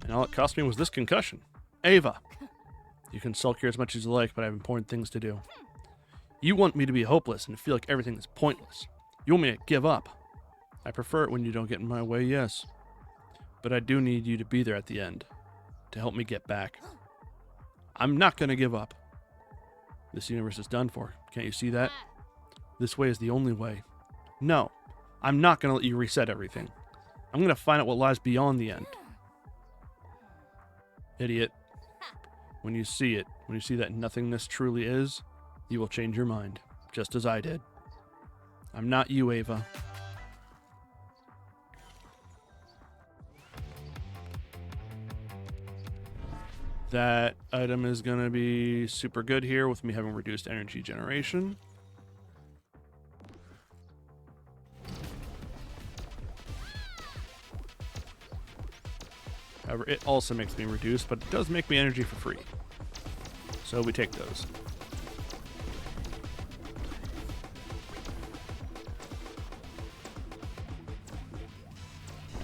And all it cost me was this concussion. Ava. You can sulk here as much as you like, but I have important things to do. You want me to be hopeless and feel like everything is pointless. You want me to give up. I prefer it when you don't get in my way, yes. But I do need you to be there at the end. To help me get back. I'm not going to give up. This universe is done for. Can't you see that? This way is the only way. No, I'm not going to let you reset everything. I'm going to find out what lies beyond the end. Idiot. When you see it, when you see that nothingness truly is, you will change your mind, just as I did. I'm not you, Ava. That item is going to be super good here with me having reduced energy generation. However, it also makes me reduce, but it does make me energy for free. So we take those.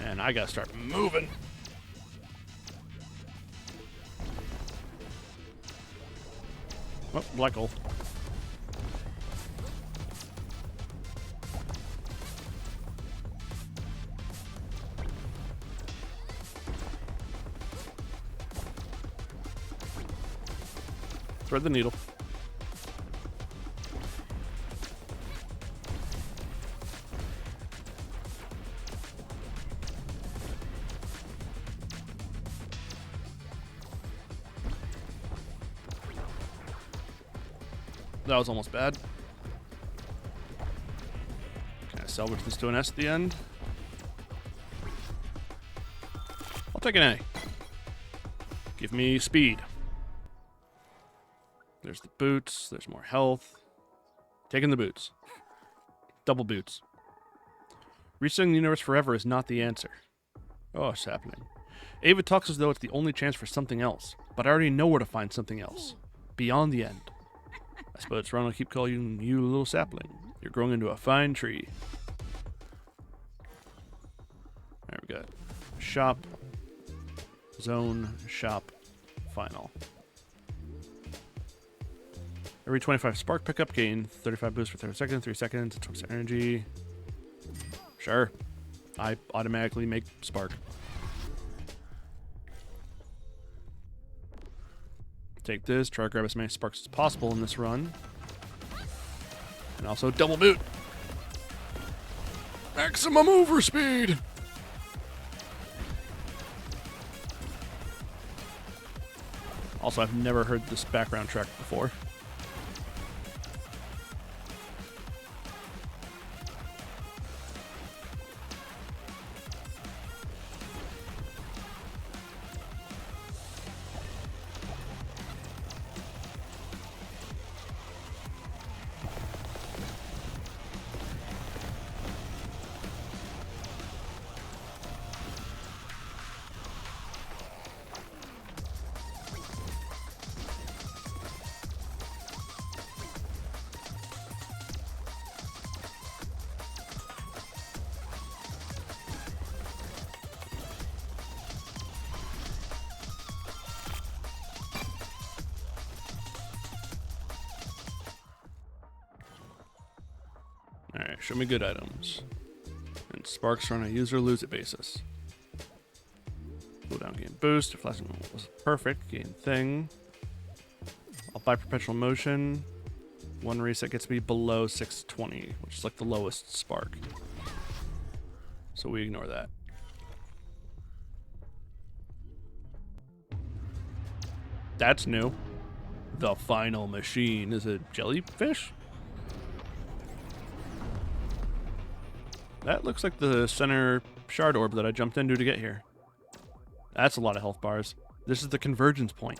And I gotta start moving. Oh, black hole. Thread the needle. That was almost bad. Can I salvage this to an S at the end? I'll take an A. Give me speed. There's the boots. There's more health. Taking the boots. Double boots. Resetting the universe forever is not the answer. Oh, it's happening. Ava talks as though it's the only chance for something else, but I already know where to find something else. Beyond the end. I suppose it's wrong to keep calling you a little sapling. You're growing into a fine tree. Alright, we got shop, zone, shop, final. Every 25 spark pickup, gain 35 boost for 30 seconds, 3 seconds, 20% energy. Sure. I automatically make spark. Take this, try to grab as many sparks as possible in this run. And also double boot. Maximum overspeed! Also, I've never heard this background track before. Alright, show me good items. And sparks are on a use or lose it basis. Cooldown gain boost. If last one was perfect, gain thing. I'll buy perpetual motion. One reset gets me below 620, which is like the lowest spark. So we ignore that. That's new. The final machine is a jellyfish? That looks like the center shard orb that I jumped into to get here. That's a lot of health bars. This is the convergence point.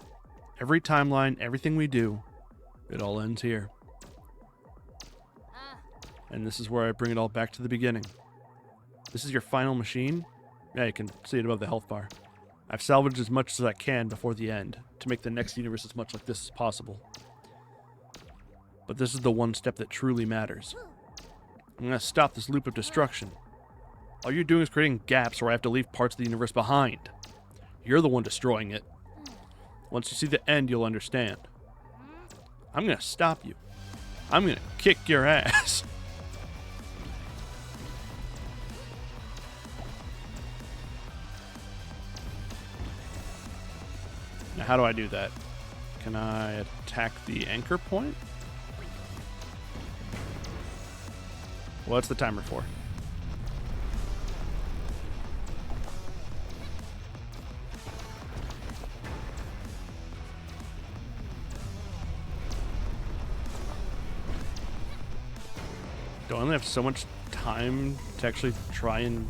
Every timeline, everything we do, it all ends here. And this is where I bring it all back to the beginning. This is your final machine? Yeah, you can see it above the health bar. I've salvaged as much as I can before the end to make the next universe as much like this as possible. But this is the one step that truly matters. I'm going to stop this loop of destruction. All you're doing is creating gaps where I have to leave parts of the universe behind. You're the one destroying it. Once you see the end, you'll understand. I'm going to stop you. I'm going to kick your ass. Now, how do I do that? Can I attack the anchor point? What's the timer for? Do I only have so much time to actually try and...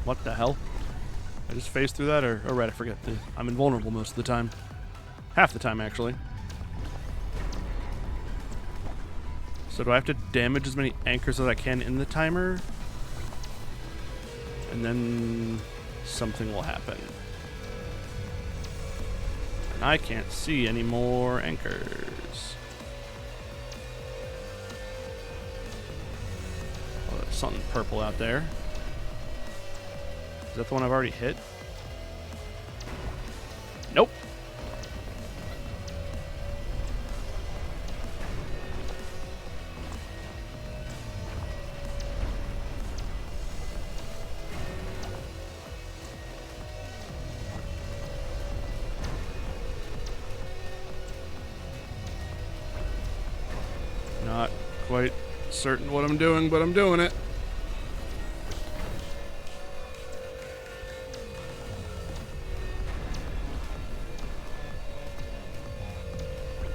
What the hell? I just phased through that, or... Oh, right, I forget. I'm invulnerable most of the time. Half the time, actually. So do I have to damage as many anchors as I can in the timer? And then something will happen. I can't see any more anchors. Oh, there's something purple out there. Is that the one I've already hit? Nope. Not quite certain what I'm doing, but I'm doing it.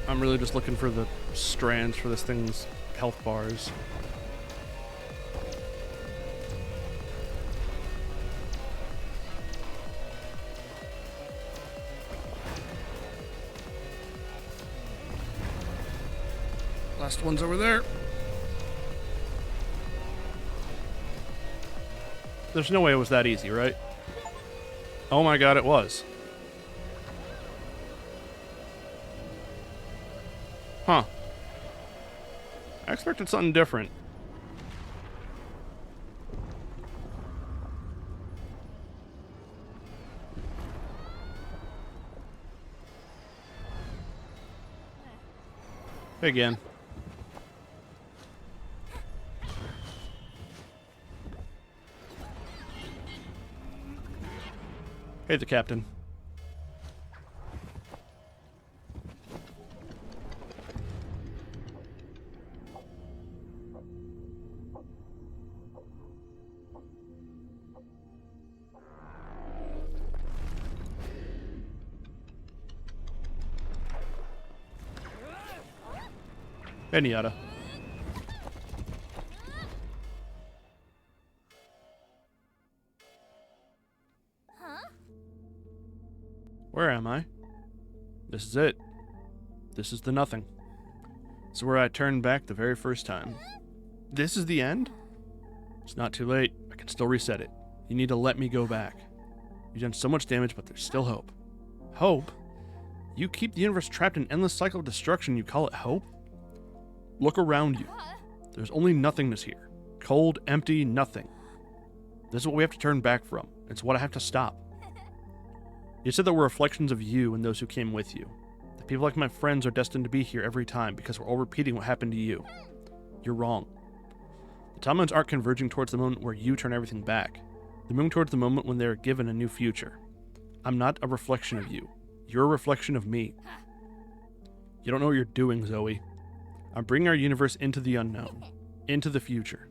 I'm really just looking for the strands for this thing's health bars. Last one's over there. There's no way it was that easy, right? Oh my god, it was. Huh. I expected something different. Again. Hey, the captain. Any yada. Where am I? This is it. This is the nothing. This is where I turned back the very first time. This is the end? It's not too late. I can still reset it. You need to let me go back. You've done so much damage, but there's still hope. Hope? You keep the universe trapped in an endless cycle of destruction, you call it hope? Look around you. There's only nothingness here. Cold, empty, nothing. This is what we have to turn back from. It's what I have to stop. You said that we're reflections of you and those who came with you. That people like my friends are destined to be here every time because we're all repeating what happened to you. You're wrong. The timelines aren't converging towards the moment where you turn everything back. They're moving towards the moment when they are given a new future. I'm not a reflection of you. You're a reflection of me. You don't know what you're doing, Zoe. I'm bringing our universe into the unknown. Into the future.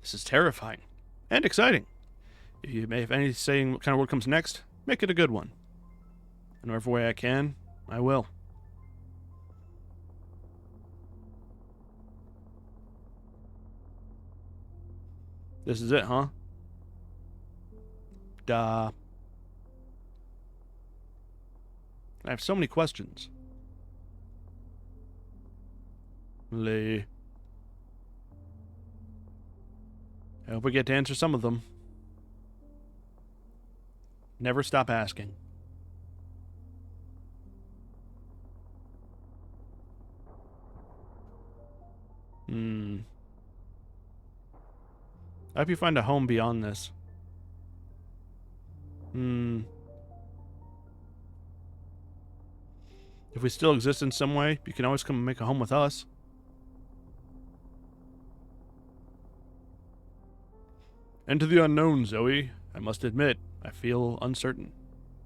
This is terrifying. And exciting. If you may have any saying what kind of word comes next, make it a good one. In whatever way I can, I will. This is it, huh? Duh. I have so many questions. Lee. I hope we get to answer some of them. Never stop asking. I hope you find a home beyond this. If we still exist in some way, you can always come and make a home with us. Into the unknown, Zoe. I must admit, I feel uncertain.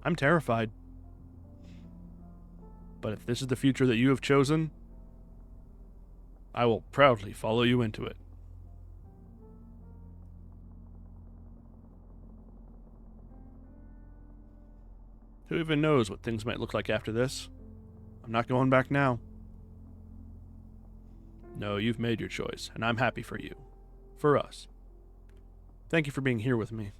I'm terrified. But if this is the future that you have chosen, I will proudly follow you into it. Who even knows what things might look like after this? I'm not going back now. No, you've made your choice, and I'm happy for you. For us. Thank you for being here with me.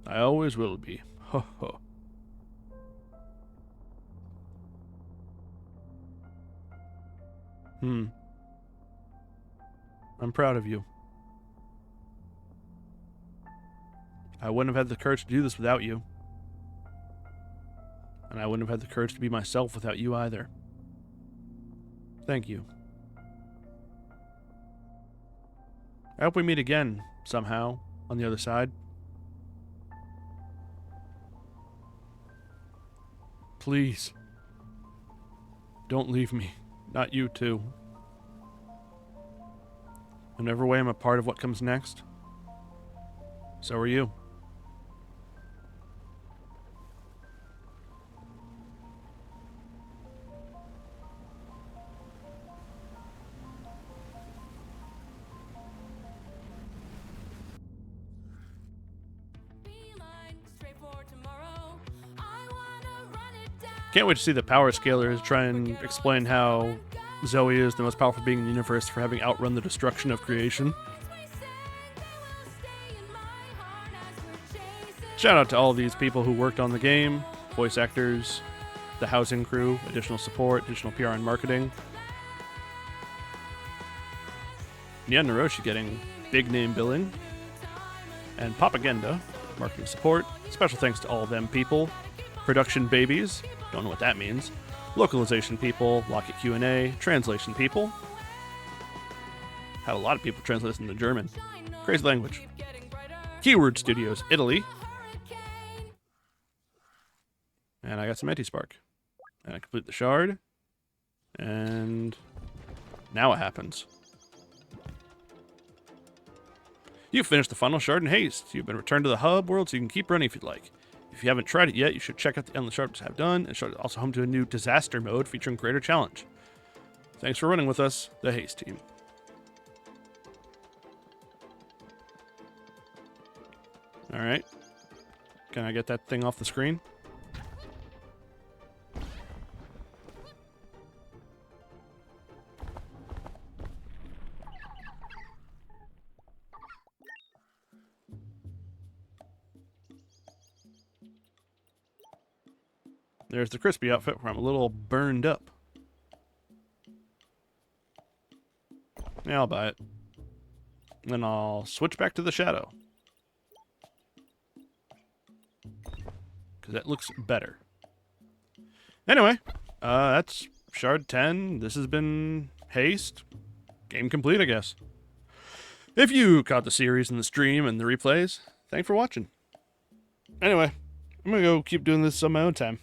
I always will be. Ho ho. I'm proud of you. I wouldn't have had the courage to do this without you. And I wouldn't have had the courage to be myself without you either. Thank you. I hope we meet again, somehow, on the other side. Please. Don't leave me. Not you, too. In every way, I'm a part of what comes next. So are you. Can't wait to see the power scalers try and explain how Zoe is the most powerful being in the universe for having outrun the destruction of creation. Shout out to all these people who worked on the game, voice actors, the housing crew, additional support, additional PR and marketing. Nia Naroshi getting big name billing. And Propaganda, marketing support. Special thanks to all of them people. Production babies, don't know what that means. Localization people, Locket Q&A, translation people. Had a lot of people translate this into German. Crazy language. Keyword Studios, Italy. And I got some anti-spark. And I complete the shard. And now what happens? You finished the final shard in Haste. You've been returned to the hub world so you can keep running if you'd like. If you haven't tried it yet, you should check out the endless shards have done. And shard is also home to a new disaster mode featuring greater challenge. Thanks for running with us, the Haste team. Alright. Can I get that thing off the screen? There's the crispy outfit where I'm a little burned up. Yeah, I'll buy it. Then I'll switch back to the shadow. Because that looks better. Anyway, that's Shard 10. This has been Haste. Game complete, I guess. If you caught the series and the stream and the replays, thanks for watching. Anyway, I'm going to go keep doing this on my own time.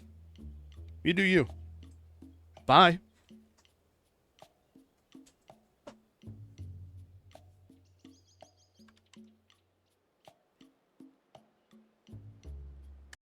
You do you. Bye.